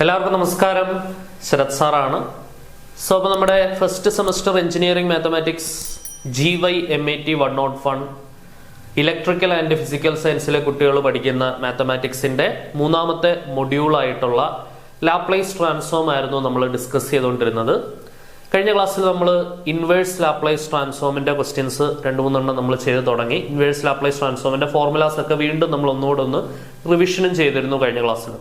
എല്ലാവർക്കും നമസ്കാരം. ശരത് സാറാണ്. സോ അപ്പോൾ നമ്മുടെ first semester engineering mathematics GY/MAT 101 electrical and physical സയൻസിലെ കുട്ടികൾ പഠിക്കുന്ന മാത്തമാറ്റിക്സിന്റെ മൂന്നാമത്തെ മൊഡ്യൂളായിട്ടുള്ള ലാപ്ലേസ് ട്രാൻസ്ഫോം ആയിരുന്നു നമ്മൾ ഡിസ്കസ് ചെയ്തുകൊണ്ടിരുന്നത്. കഴിഞ്ഞ ക്ലാസ്സിൽ നമ്മൾ ഇൻവേഴ്സ് ലാപ്ലേസ് ട്രാൻസ്ഫോമിന്റെ ക്വസ്റ്റ്യൻസ് 2-3 നമ്മൾ ചെയ്ത് തുടങ്ങി. ഇൻവേഴ്സ് ലാപ്ലേസ് ട്രാൻസ്ഫോമിന്റെ ഫോർമുലാസ് ഒക്കെ വീണ്ടും നമ്മൾ ഒന്നുകൂടെ റിവിഷനും ചെയ്തിരുന്നു കഴിഞ്ഞ ക്ലാസ്സിൽ.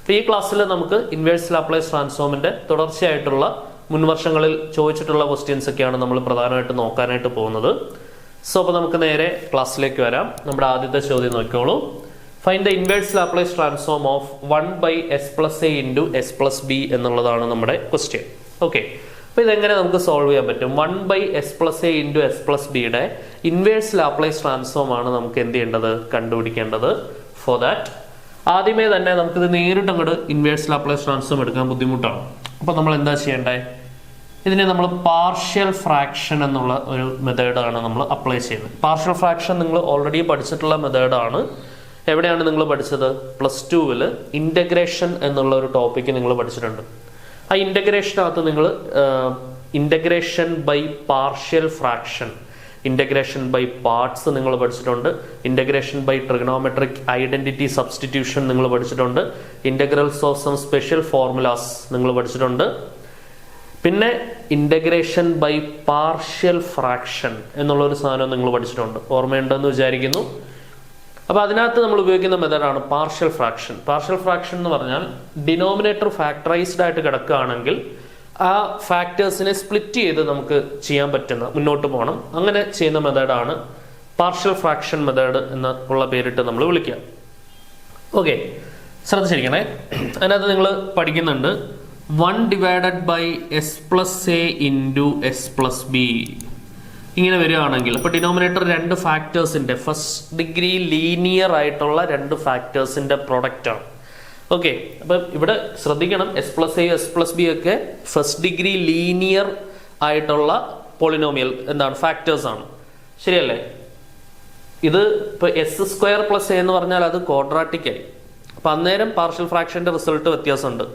അപ്പോൾ ഈ ക്ലാസ്സിൽ നമുക്ക് ഇൻവേഴ്സ് ലാപ്ലേസ് ട്രാൻസ്ഫോമിന്റെ തുടർച്ചയായിട്ടുള്ള മുൻവർഷങ്ങളിൽ ചോദിച്ചിട്ടുള്ള ക്വസ്റ്റ്യൻസ് ഒക്കെയാണ് നമ്മൾ പ്രധാനമായിട്ട് നോക്കാനായിട്ട് പോകുന്നത്. സോ അപ്പോൾ നമുക്ക് നേരെ ക്ലാസ്സിലേക്ക് വരാം. നമ്മുടെ ആദ്യത്തെ ചോദ്യം നോക്കിക്കോളൂ. Find the inverse Laplace transform of 1/s+a × s+b എന്നുള്ളതാണ് നമ്മുടെ ക്വസ്റ്റ്യൻ. ഓക്കെ, അപ്പോൾ ഇതെങ്ങനെ നമുക്ക് സോൾവ് ചെയ്യാൻ പറ്റും? 1/s+a × s+bയുടെ ഇൻവേഴ്സ് ലാപ്ലേസ് ട്രാൻസ്ഫോം ആണ് നമുക്ക് എന്ത് ചെയ്യേണ്ടത്, കണ്ടുപിടിക്കേണ്ടത്. ഫോർ ദാറ്റ് ആദ്യമേ തന്നെ നമുക്കിത് നേരിട്ട് അങ്ങോട്ട് ഇൻവേഴ്സ് ലാപ്ലേസ് ട്രാൻസ്ഫോം എടുക്കാൻ ബുദ്ധിമുട്ടാണ്. അപ്പോൾ നമ്മൾ എന്താ ചെയ്യേണ്ടത്? ഇതിനെ നമ്മൾ പാർഷ്യൽ ഫ്രാക്ഷൻ എന്നുള്ള ഒരു മെത്തേഡാണ് നമ്മൾ അപ്ലൈ ചെയ്യുന്നത്. പാർഷ്യൽ ഫ്രാക്ഷൻ നിങ്ങൾ ഓൾറെഡി പഠിച്ചിട്ടുള്ള മെത്തേഡാണ്. എവിടെയാണ് നിങ്ങൾ പഠിച്ചത്? +2 ഇൻ്റഗ്രേഷൻ എന്നുള്ള ഒരു ടോപ്പിക്ക് നിങ്ങൾ പഠിച്ചിട്ടുണ്ട്. ആ ഇൻ്റഗ്രേഷനകത്ത് നിങ്ങൾ integration by partial fraction, integration by parts നിങ്ങൾ പഠിച്ചിട്ടുണ്ട്. Integration by trigonometric identity substitution നിങ്ങൾ പഠിച്ചിട്ടുണ്ട്. Integrals of some special formulas നിങ്ങൾ പഠിച്ചിട്ടുണ്ട്. പിന്നെ ഇൻ്റഗ്രേഷൻ ബൈ പാർഷ്യൽ ഫ്രാക്ഷൻ എന്നുള്ളൊരു സാധനം നിങ്ങൾ പഠിച്ചിട്ടുണ്ട്. ഓർമ്മയുണ്ടെന്ന് വിചാരിക്കുന്നു. അപ്പോൾ അതിനകത്ത് നമ്മൾ ഉപയോഗിക്കുന്ന മെത്തേഡാണ് പാർഷ്യൽ ഫ്രാക്ഷൻ. പാർഷ്യൽ ഫ്രാക്ഷൻ എന്ന് പറഞ്ഞാൽ ഡിനോമിനേറ്റർ ഫാക്ടറൈസ്ഡ് ആയിട്ട് കിടക്കുകയാണെങ്കിൽ ആ ഫാക്ടേഴ്സിനെ സ്പ്ലിറ്റ് ചെയ്ത് നമുക്ക് ചെയ്യാൻ പറ്റുന്ന, മുന്നോട്ട് പോകണം, അങ്ങനെ ചെയ്യുന്ന മെത്തേഡാണ് പാർഷ്യൽ ഫ്രാക്ഷൻ മെത്തേഡ് എന്നുള്ള പേരിട്ട് നമ്മൾ വിളിക്കുക. ഓക്കെ, ശ്രദ്ധിച്ചിരിക്കണേ. അതിനകത്ത് നിങ്ങൾ പഠിക്കുന്നുണ്ട് 1/s+a × s+b ഇങ്ങനെ വരികയാണെങ്കിൽ, അപ്പോൾ ഡിനോമിനേറ്റർ രണ്ട് ഫാക്ടേഴ്സിന്റെ ഫസ്റ്റ് ഡിഗ്രി ലീനിയർ ആയിട്ടുള്ള രണ്ട് ഫാക്ടേഴ്സിന്റെ പ്രൊഡക്റ്റാണ്. ഓക്കെ, അപ്പം ഇവിടെ ശ്രദ്ധിക്കണം, s+a s+b ഒക്കെ ഫസ്റ്റ് ഡിഗ്രി ലീനിയർ ആയിട്ടുള്ള പോളിനോമിയൽ എന്താണ്, ഫാക്ടേഴ്സ് ആണ്. ശരിയല്ലേ? ഇത് ഇപ്പൊ s² + a എന്ന് പറഞ്ഞാൽ അത് ക്വാഡ്രാറ്റിക് ആയി. അപ്പൊ അന്നേരം പാർഷ്യൽ ഫ്രാക്ഷന്റെ റിസൾട്ട് വ്യത്യാസമുണ്ട്.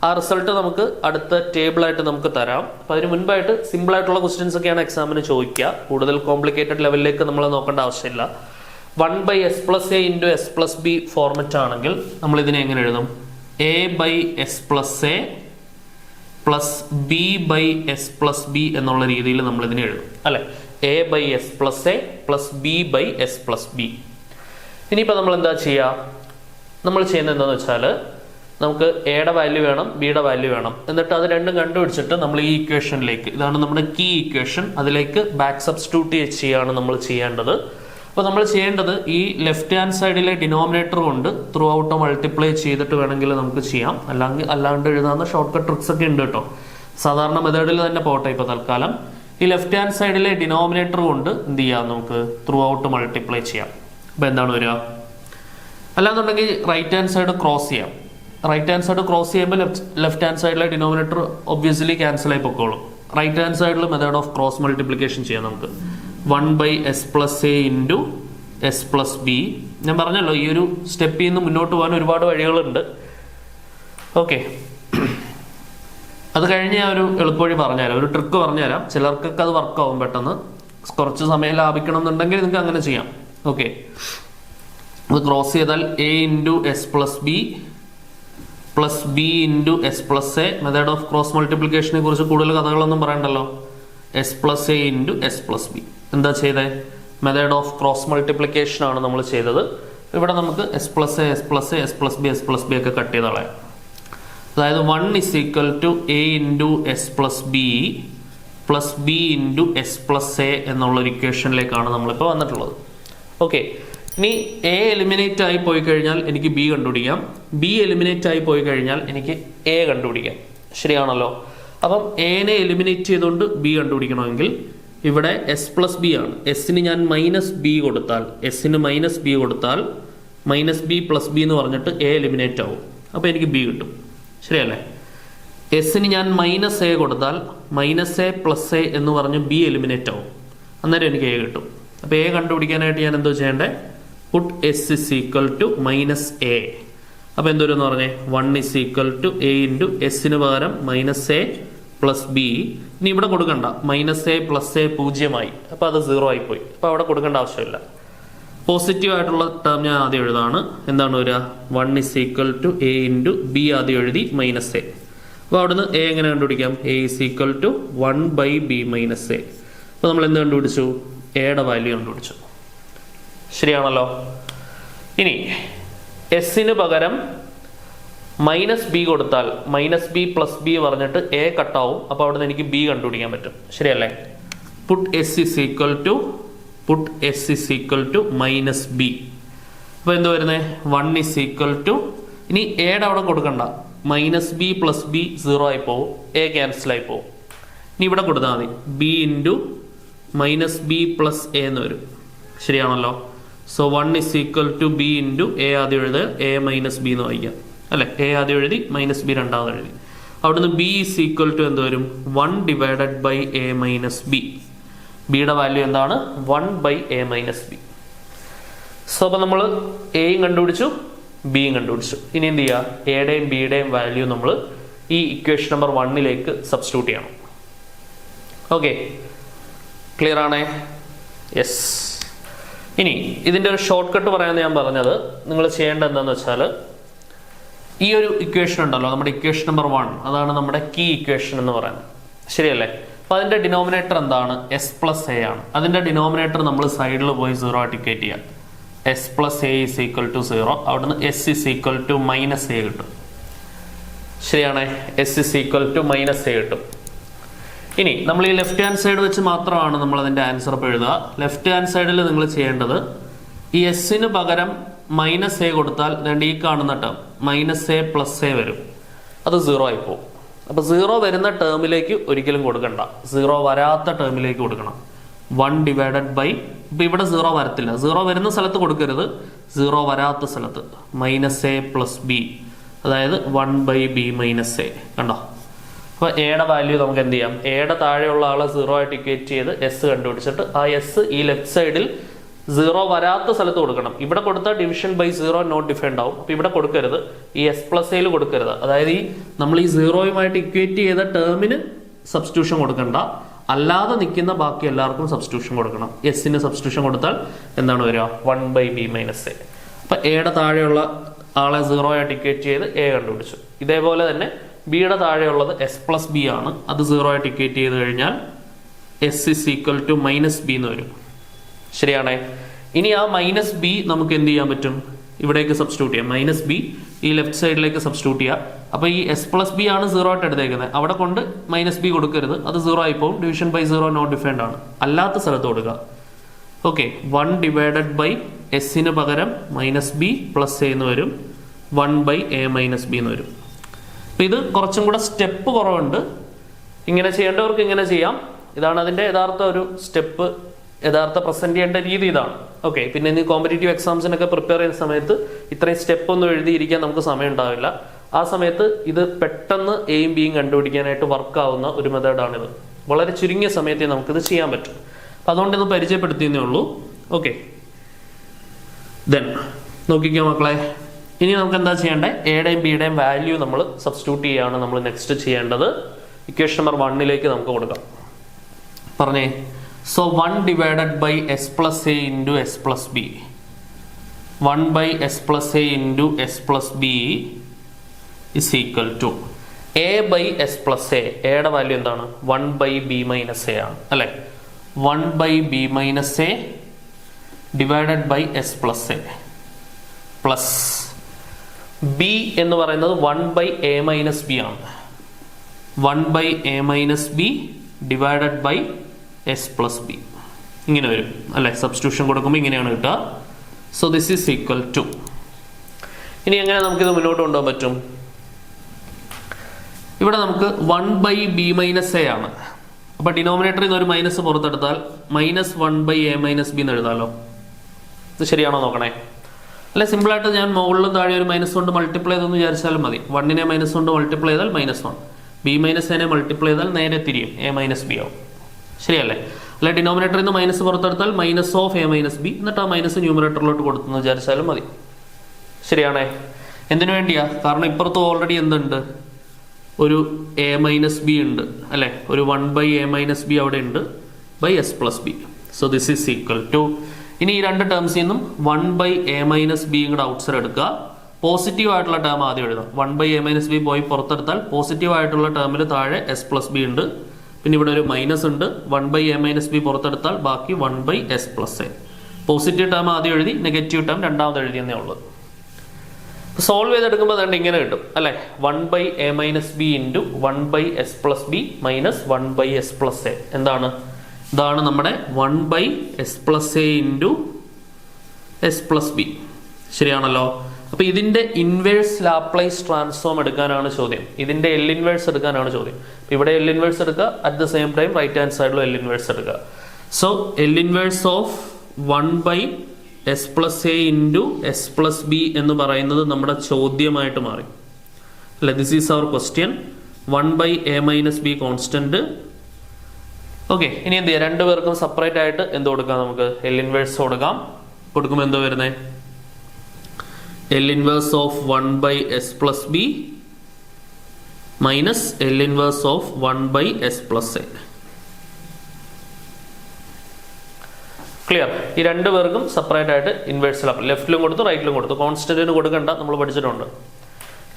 ആ റിസൾട്ട് നമുക്ക് അടുത്ത ടേബിളായിട്ട് നമുക്ക് തരാം. അപ്പൊ അതിന് മുൻപായിട്ട് സിമ്പിൾ ആയിട്ടുള്ള ക്വസ്റ്റ്യൻസ് ഒക്കെയാണ് എക്സാമിന് ചോദിക്കുക. കൂടുതൽ കോംപ്ലിക്കേറ്റഡ് ലെവലിലേക്ക് നമ്മൾ നോക്കേണ്ട ആവശ്യമില്ല. 1/s+a × s+b ഫോർമറ്റ് ആണെങ്കിൽ നമ്മൾ ഇതിനെ എങ്ങനെ എഴുതും? a/s+a + b/s+b എന്നുള്ള രീതിയിൽ നമ്മൾ ഇതിനെ എഴുതും, അല്ലെ? a/s+a + b/s+b. ഇനിയിപ്പോൾ നമ്മൾ എന്താ ചെയ്യുക? നമ്മൾ ചെയ്യുന്നത് എന്താണെന്ന് വെച്ചാൽ, നമുക്ക് എയുടെ വാല്യൂ വേണം, ബിയുടെ വാല്യൂ വേണം. എന്നിട്ട് അത് രണ്ടും കണ്ടുപിടിച്ചിട്ട് നമ്മൾ ഈ ഇക്വേഷനിലേക്ക്, ഇതാണ് നമ്മുടെ കീ ഇക്വേഷൻ, അതിലേക്ക് ബാക്ക് സബ്സ്റ്റിറ്റ്യൂട്ട് ചെയ്യുകയാണ് നമ്മൾ ചെയ്യേണ്ടത്. അപ്പോൾ നമ്മൾ ചെയ്യേണ്ടത് ഈ ലെഫ്റ്റ് ഹാൻഡ് സൈഡിലെ ഡിനോമിനേറ്റർ കൊണ്ട് ത്രൂ ഔട്ട് മൾട്ടിപ്ലൈ ചെയ്തിട്ട് വേണമെങ്കിൽ നമുക്ക് ചെയ്യാം. അല്ലാണ്ട് എഴുതാവുന്ന ഷോർട്ട് കട്ട് ട്രിക്സ് ഒക്കെ ഉണ്ട് കേട്ടോ. സാധാരണ മെത്തേഡിൽ തന്നെ പോട്ടെ ഇപ്പോൾ തൽക്കാലം. ഈ ലെഫ്റ്റ് ഹാൻഡ് സൈഡിലെ ഡിനോമിനേറ്റർ കൊണ്ട് എന്ത് ചെയ്യാം? നമുക്ക് ത്രൂ ഔട്ട് മൾട്ടിപ്ലൈ ചെയ്യാം. അപ്പോൾ എന്താണ് വരിക? അല്ലാന്നുണ്ടെങ്കിൽ റൈറ്റ് ഹാൻഡ് സൈഡ് ക്രോസ് ചെയ്യാം. റൈറ്റ് ഹാൻഡ് സൈഡ് ക്രോസ് ചെയ്യുമ്പോൾ ലെഫ്റ്റ് ഹാൻഡ് സൈഡിലെ ഡിനോമിനേറ്റർ ഒബ്വിയസ്ലി ക്യാൻസൽ ആയി പൊക്കോളും. റൈറ്റ് ഹാൻഡ് സൈഡിൽ മെത്തേഡ് ഓഫ് ക്രോസ് മൾട്ടിപ്ലിക്കേഷൻ ചെയ്യാം നമുക്ക്. 1/s+a × s+b. ഞാൻ പറഞ്ഞല്ലോ, ഈ ഒരു സ്റ്റെപ്പിൽ നിന്ന് മുന്നോട്ട് പോകാൻ ഒരുപാട് വഴികളുണ്ട്. ഓക്കെ, അത് കഴിഞ്ഞ് ഞാൻ ഒരു എളുപ്പവഴി പറഞ്ഞുതരാം, ഒരു ട്രിക്ക് പറഞ്ഞുതരാം. ചിലർക്കൊക്കെ അത് വർക്കാവും പെട്ടെന്ന്. കുറച്ച് സമയം ലാഭിക്കണം എന്നുണ്ടെങ്കിൽ നിങ്ങൾക്ക് അങ്ങനെ ചെയ്യാം. ഓക്കെ, അത് ക്രോസ് ചെയ്താൽ a × s+b + b × s+a. Method of cross മൾട്ടിപ്ലിക്കേഷനെ കുറിച്ച് കൂടുതൽ കഥകളൊന്നും പറയണ്ടല്ലോ. s+a × s+b. എന്താ ചെയ്തേ? മെത്തേഡ് ഓഫ് ക്രോസ് മൾട്ടിപ്ലിക്കേഷൻ ആണ് നമ്മൾ ചെയ്തത്. ഇവിടെ നമുക്ക് s+a s+a s+b s+b ഒക്കെ കട്ട് ചെയ്ത് കളയാം. അതായത് 1 = a × s+b + b × s+a എന്നുള്ള ഒരു ഇക്വേഷനിലേക്കാണ് നമ്മളിപ്പോൾ വന്നിട്ടുള്ളത്. ഓക്കെ, ഇനി a എലിമിനേറ്റ് ആയി പോയി കഴിഞ്ഞാൽ എനിക്ക് b കണ്ടുപിടിക്കാം. b എലിമിനേറ്റ് ആയി പോയി കഴിഞ്ഞാൽ എനിക്ക് a കണ്ടുപിടിക്കാം. ശരിയാണല്ലോ? അപ്പം എനെ എലിമിനേറ്റ് ചെയ്തുകൊണ്ട് b കണ്ടുപിടിക്കണമെങ്കിൽ ഇവിടെ s+b ആണ്. എസിന് ഞാൻ -b കൊടുത്താൽ, എസിന് -b കൊടുത്താൽ -b + b എന്ന് പറഞ്ഞിട്ട് a എലിമിനേറ്റ് ആവും. അപ്പോൾ എനിക്ക് b കിട്ടും. ശരിയല്ലേ? എസിന് ഞാൻ -a കൊടുത്താൽ -a + a എന്ന് പറഞ്ഞ് b എലിമിനേറ്റ് ആവും. അന്നേരം എനിക്ക് a കിട്ടും. അപ്പോൾ a കണ്ടുപിടിക്കാനായിട്ട് ഞാൻ എന്തോ ചെയ്യേണ്ടത്? put s is equal to -a. അപ്പോൾ എന്തോരെന്ന് പറഞ്ഞേ 1 is equal to a into എസിന് പകരം മൈനസ് എ പ്ലസ് ബി. ഇനി ഇവിടെ കൊടുക്കണ്ട, മൈനസ് എ പ്ലസ് എ 0 അപ്പോൾ അത് 0 ആയിപ്പോയി. അപ്പോൾ അവിടെ കൊടുക്കേണ്ട ആവശ്യമില്ല. പോസിറ്റീവ് ആയിട്ടുള്ള ടേം ഞാൻ ആദ്യം എഴുതാണ്. എന്താണ് വരിക? 1 is equal to a into B ആദ്യം എഴുതി മൈനസ് എ. അപ്പോൾ അവിടുന്ന് എ എങ്ങനെ കണ്ടുപിടിക്കാം? a is equal to 1/b minus A. അപ്പോൾ നമ്മൾ എന്ത് കണ്ടുപിടിച്ചു? എയുടെ വാല്യൂ കണ്ടുപിടിച്ചു. ശരിയാണല്ലോ. ഇനി എസിന് പകരം മൈനസ് ബി കൊടുത്താൽ മൈനസ് ബി പ്ലസ് ബി പറഞ്ഞിട്ട് എ കട്ടാവും. അപ്പോൾ അവിടുന്ന് എനിക്ക് ബി കണ്ടുപിടിക്കാൻ പറ്റും. ശരിയല്ലേ? Put S is equal to minus B. അപ്പോൾ എന്ത് വരുന്നത്? 1 is equal to, ഇനി എയുടെ അവിടെ കൊടുക്കണ്ട, മൈനസ് ബി പ്ലസ് ബി 0 ആയി പോവും, എ ക്യാൻസൽ ആയി പോവും. ഇനി ഇവിടെ കൊടുത്താൽ മതി, B into minus B plus A എന്ന് വരും. ശരിയാണല്ലോ. So 1 is equal to B into A ആദ്യം എഴുതുക, എ മൈനസ് ബി എന്ന് വായിക്കാം അല്ലെ. എ ആദ്യം എഴുതി മൈനസ് ബി രണ്ടാമത് എഴുതി. അവിടുന്ന് ബി ഇസ് ഈക്വൽ ടു എന്ത് വരും? 1 divided by A minus B. ബിയുടെ വാല്യൂ എന്താണ്? 1/a minus B. സോ അപ്പോൾ നമ്മൾ എയും കണ്ടുപിടിച്ചു, ബിയും കണ്ടുപിടിച്ചു. ഇനി എന്ത് ചെയ്യുക? എയുടെയും ബിയുടെയും വാല്യൂ നമ്മൾ ഈ ഇക്വേഷൻ നമ്പർ 1 സബ്സ്റ്റിറ്റ്യൂട്ട് ചെയ്യണം. ഓക്കെ, ക്ലിയർ ആണേ? യെസ്. ഇനി ഇതിൻ്റെ ഒരു ഷോർട്ട് കട്ട് പറയാമെന്ന് ഞാൻ പറഞ്ഞത്, നിങ്ങൾ ചെയ്യേണ്ടത് എന്താണെന്ന് വെച്ചാൽ, ഈ ഒരു ഇക്വേഷൻ ഉണ്ടല്ലോ, നമ്മുടെ ഇക്വേഷൻ നമ്പർ 1, അതാണ് നമ്മുടെ കീ ഇക്വേഷൻ എന്ന് പറയുന്നത്. ശരിയല്ലേ? അപ്പോൾ അതിൻ്റെ ഡിനോമിനേറ്റർ എന്താണ്? എസ് പ്ലസ് എ ആണ്. അതിൻ്റെ ഡിനോമിനേറ്റർ നമ്മൾ സൈഡിൽ പോയി 0 ആയിട്ട് ഇക്വേറ്റ് ചെയ്യാം. S plus A is equal to 0. അവിടുന്ന് S is equal to minus A കിട്ടും. ശരിയാണേ? S is equal to minus A കിട്ടും. ഇനി നമ്മൾ ഈ ലെഫ്റ്റ് ഹാൻഡ് സൈഡ് വെച്ച് മാത്രമാണ് നമ്മൾ അതിൻ്റെ ആൻസർ ഇപ്പോൾ എഴുതുക. ലെഫ്റ്റ് ഹാൻഡ് സൈഡിൽ നിങ്ങൾ ചെയ്യേണ്ടത്, ഈ എസിന് പകരം മൈനസ് എ കൊടുത്താൽ ഈ കാണുന്ന term minus A plus A വരും, അത് 0 ആയി പോകും. അപ്പോൾ 0 വരുന്ന ടേമിലേക്ക് ഒരിക്കലും കൊടുക്കണ്ട, 0 വരാത്ത ടേമിലേക്ക് കൊടുക്കണം. 1 ഡിവൈഡഡ് ബൈ, ഇപ്പം ഇവിടെ 0 വരത്തില്ല, 0 വരുന്ന സ്ഥലത്ത് കൊടുക്കരുത്, 0 വരാത്ത സ്ഥലത്ത് മൈനസ് എ പ്ലസ് ബി, അതായത് 1/b മൈനസ് എ. കണ്ടോ? അപ്പോൾ എയുടെ വാല്യൂ നമുക്ക് എന്ത് ചെയ്യാം? എയുടെ താഴെയുള്ള ആളെ 0 ആയിട്ട് ഇക്വേറ്റ് ചെയ്ത് എസ് കണ്ടുപിടിച്ചിട്ട് ആ എസ് ഈ ലെഫ്റ്റ് സൈഡിൽ 0 വരാത്ത സ്ഥലത്ത് കൊടുക്കണം. ഇവിടെ കൊടുത്താൽ ഡിവിഷൻ ബൈ 0 നോട്ട് ഡിഫൈൻഡ് ആവും. അപ്പോൾ ഇവിടെ കൊടുക്കരുത്, ഈ എസ് പ്ലസ് എയിൽ കൊടുക്കരുത്. അതായത് ഈ നമ്മൾ ഈ 0യുമായിട്ട് ഇക്വേറ്റ് ചെയ്ത ടേമിന് സബ്സ്റ്റിറ്റ്യൂഷൻ കൊടുക്കണ്ട, അല്ലാതെ നിൽക്കുന്ന ബാക്കി എല്ലാവർക്കും സബ്സ്റ്റിറ്റ്യൂഷൻ കൊടുക്കണം. എസിന് സബ്സ്റ്റിറ്റ്യൂഷൻ കൊടുത്താൽ എന്താണ് വരിക? 1/b minus A. അപ്പം എയുടെ താഴെയുള്ള ആളെ 0 ആയിട്ട് ഇക്വേറ്റ് ചെയ്ത് എ കണ്ടുപിടിച്ചു. ഇതേപോലെ തന്നെ ബിയുടെ താഴെയുള്ളത് എസ് പ്ലസ് ബി ആണ്, അത് 0 ആയിട്ട് ഇക്വേറ്റ് ചെയ്ത് കഴിഞ്ഞാൽ S is equal to minus B എന്ന് വരും. ശരിയാണേ? ഇനി ആ മൈനസ് ബി നമുക്ക് എന്ത് ചെയ്യാൻ പറ്റും? ഇവിടേക്ക് സബ്സ്റ്റിറ്റ്യൂട്ട് ചെയ്യാം. മൈനസ് ബി ഈ ലെഫ്റ്റ് സൈഡിലേക്ക് സബ്സ്റ്റിറ്റ്യൂട്ട് ചെയ്യാം. അപ്പോൾ ഈ എസ് പ്ലസ് ബി ആണ് 0 ആയിട്ട് എടുത്തേക്കുന്നത്, അവിടെ കൊണ്ട് മൈനസ് ബി കൊടുക്കരുത്, അത് 0 ആയി പോകും. ഡിവിഷൻ ബൈ 0 നോട്ട് ഡിഫൈൻഡ് ആണ്, അല്ലാത്ത സ്ഥലത്ത് കൊടുക്കുക. ഓക്കെ, 1 ഡിവൈഡഡ് ബൈ എസിന് പകരം മൈനസ് ബി പ്ലസ് എ എന്ന് വരും, 1/a മൈനസ് ബി എന്ന് വരും. അപ്പം ഇത് കുറച്ചും കൂടെ സ്റ്റെപ്പ് കുറവുണ്ട്. ഇങ്ങനെ ചെയ്യേണ്ടവർക്ക് ഇങ്ങനെ ചെയ്യാം. ഇതാണ് അതിൻ്റെ യഥാർത്ഥ ഒരു സ്റ്റെപ്പ്, യഥാർത്ഥ പ്രസന്റ് ചെയ്യേണ്ട രീതി ഇതാണ്. ഓക്കെ, പിന്നെ ഇനി കോമ്പറ്റേറ്റീവ് എക്സാംസിനൊക്കെ പ്രിപ്പയർ ചെയ്യുന്ന സമയത്ത് ഇത്രയും സ്റ്റെപ്പ് ഒന്നും എഴുതിയിരിക്കാൻ നമുക്ക് സമയം ഉണ്ടാവില്ല. ആ സമയത്ത് ഇത് പെട്ടെന്ന് എയും ബിയും കണ്ടുപിടിക്കാനായിട്ട് വർക്ക് ആവുന്ന ഒരു മെത്തേഡാണിത്. വളരെ ചുരുങ്ങിയ സമയത്തേ നമുക്കിത് ചെയ്യാൻ പറ്റും. അപ്പം അതുകൊണ്ട് ഇത് പരിചയപ്പെടുത്തിയെന്നേ ഉള്ളൂ. ഓക്കെ, ദെൻ നോക്കിക്കോ മക്കളെ, ഇനി നമുക്ക് എന്താ ചെയ്യേണ്ടത്? എയുടെയും ബിയുടെയും വാല്യൂ നമ്മൾ സബ്സ്റ്റിറ്റ്യൂട്ട് ചെയ്യുകയാണ് നമ്മൾ നെക്സ്റ്റ് ചെയ്യേണ്ടത്. ഇക്വേഷൻ നമ്പർ 1 നമുക്ക് കൊടുക്കാം. പറഞ്ഞേ. So 1 divided by s plus a into s plus b. 1/s plus a into s plus b is equal to a by s plus a. എയുടെ വാല്യൂ എന്താണ്? 1/b minus a ആണ് അല്ലേ? 1/b minus a divided by s plus a plus b എന്ന് പറയുന്നത് 1/a minus b ആണ്. 1/a minus b divided by s plus b ഇങ്ങനെ വരും അല്ലെ? സബ്സ്റ്റിറ്റ്യൂഷൻ കൊടുക്കുമ്പോൾ ഇങ്ങനെയാണ് കിട്ടുക. So this is equal to, ഇനി എങ്ങനെ നമുക്കിത് മുന്നോട്ട് കൊണ്ടുപോകാൻ പറ്റും? ഇവിടെ നമുക്ക് 1/b മൈനസ് എ ആണ്. അപ്പൊ ഡിനോമിനേറ്ററിൽ നിന്ന് ഒരു മൈനസ് പുറത്തെടുത്താൽ -1/a മൈനസ് ബി എന്ന് എഴുതാമല്ലോ. ഇത് ശരിയാണോ നോക്കണേ? അല്ലെ, സിമ്പിളായിട്ട് ഞാൻ മുകളിലും താഴെ ഒരു മൈനസ് കൊണ്ട് മൾട്ടിപ്ലൈ ചെയ്തെന്ന് വിചാരിച്ചാലും മതി. 1നെ മൈനസ് കൊണ്ട് മൾട്ടിപ്ലൈ ചെയ്താൽ -1, b മൈനസ് എനെ മൾട്ടിപ്ലൈ ചെയ്താൽ നേരെ തിരിയും, a മൈനസ് ബി ആവും. ശരിയല്ലേ? അല്ലെ, ഡിനോമിനേറ്ററിൽ നിന്ന് മൈനസ് പുറത്തെടുത്താൽ -(a - b) എന്നിട്ട് ആ മൈനസ് ന്യൂമറേറ്ററിലോട്ട് കൊടുത്തെന്ന് വിചാരിച്ചാലും മതി. ശരിയാണേ? എന്തിനു വേണ്ടിയാ? കാരണം ഇപ്പുറത്ത് ഓൾറെഡി എന്തുണ്ട്, ഒരു a മൈനസ് ബി ഉണ്ട് അല്ലെ, ഒരു 1/a - b അവിടെ ഉണ്ട് by s plus B. So this is equal to, ഇനി ഈ രണ്ട് ടേംസിൽ നിന്നും 1/a - b ഇങ്ങോട്ട് ഔട്ട്സൈഡ് എടുക്കുക. പോസിറ്റീവ് ആയിട്ടുള്ള ടേം ആദ്യം എഴുതാം. 1/a - b പോയി പുറത്തെടുത്താൽ പോസിറ്റീവ് ആയിട്ടുള്ള ടേമിൽ താഴെ s പ്ലസ് ബി ഉണ്ട്, പിന്നെ ഇവിടെ ഒരു മൈനസ് ഉണ്ട്. 1/a - b പുറത്തെടുത്താൽ ബാക്കി 1/s plus A. Positive term ആദ്യം എഴുതി, നെഗറ്റീവ് ടേം രണ്ടാമത് എഴുതിയെന്നേ ഉള്ളത്. സോൾവ് ചെയ്തെടുക്കുമ്പോൾ അതുകൊണ്ട് ഇങ്ങനെ കിട്ടും അല്ലെ, 1/a - b into 1/s plus B minus 1/s plus A. എന്താണ്? ഇതാണ് നമ്മുടെ 1/s plus A into s plus B. ശരിയാണല്ലോ. അപ്പൊ ഇതിന്റെ ഇൻവേഴ്സ് ലാപ്ലേസ് ട്രാൻസ്ഫോം എടുക്കാനാണ് ചോദ്യം. ഇതിന്റെ എൽ ഇൻവേഴ്സ് എടുക്കാനാണ് ചോദ്യം. ഇവിടെ എൽ ഇൻവേഴ്സ് എടുക്കുക, at the same time right hand സൈഡിലും എൽ ഇൻവേഴ്സ് എടുക്കുക. So L inverse of 1/s plus A into s plus B എന്ന് പറയുന്നത് നമ്മുടെ ചോദ്യമായിട്ട് മാറി അല്ലെ. This is our question. 1/a - b constant. Okay, ഇനി എന്ത് ചെയ്യാം? രണ്ടുപേർക്കും സെപ്പറേറ്റ് ആയിട്ട് എന്ത് കൊടുക്കാം? നമുക്ക് എൽ ഇൻവേഴ്സ് കൊടുക്കാം. കൊടുക്കുമ്പോൾ എന്തോ വരുന്നത്? L inverse of 1/s plus B minus L inverse of 1/s plus A. Clear? ഈ രണ്ടു പേർക്കും സെപ്പറേറ്റ് ആയിട്ട് ഇൻവേഴ്സ് ലെഫ്റ്റിലും കൊടുത്തു റൈറ്റിലും കൊടുത്തു. കോൺസ്റ്റന്റിന് കൊടുക്കണ്ട, നമ്മൾ പഠിച്ചിട്ടുണ്ട്.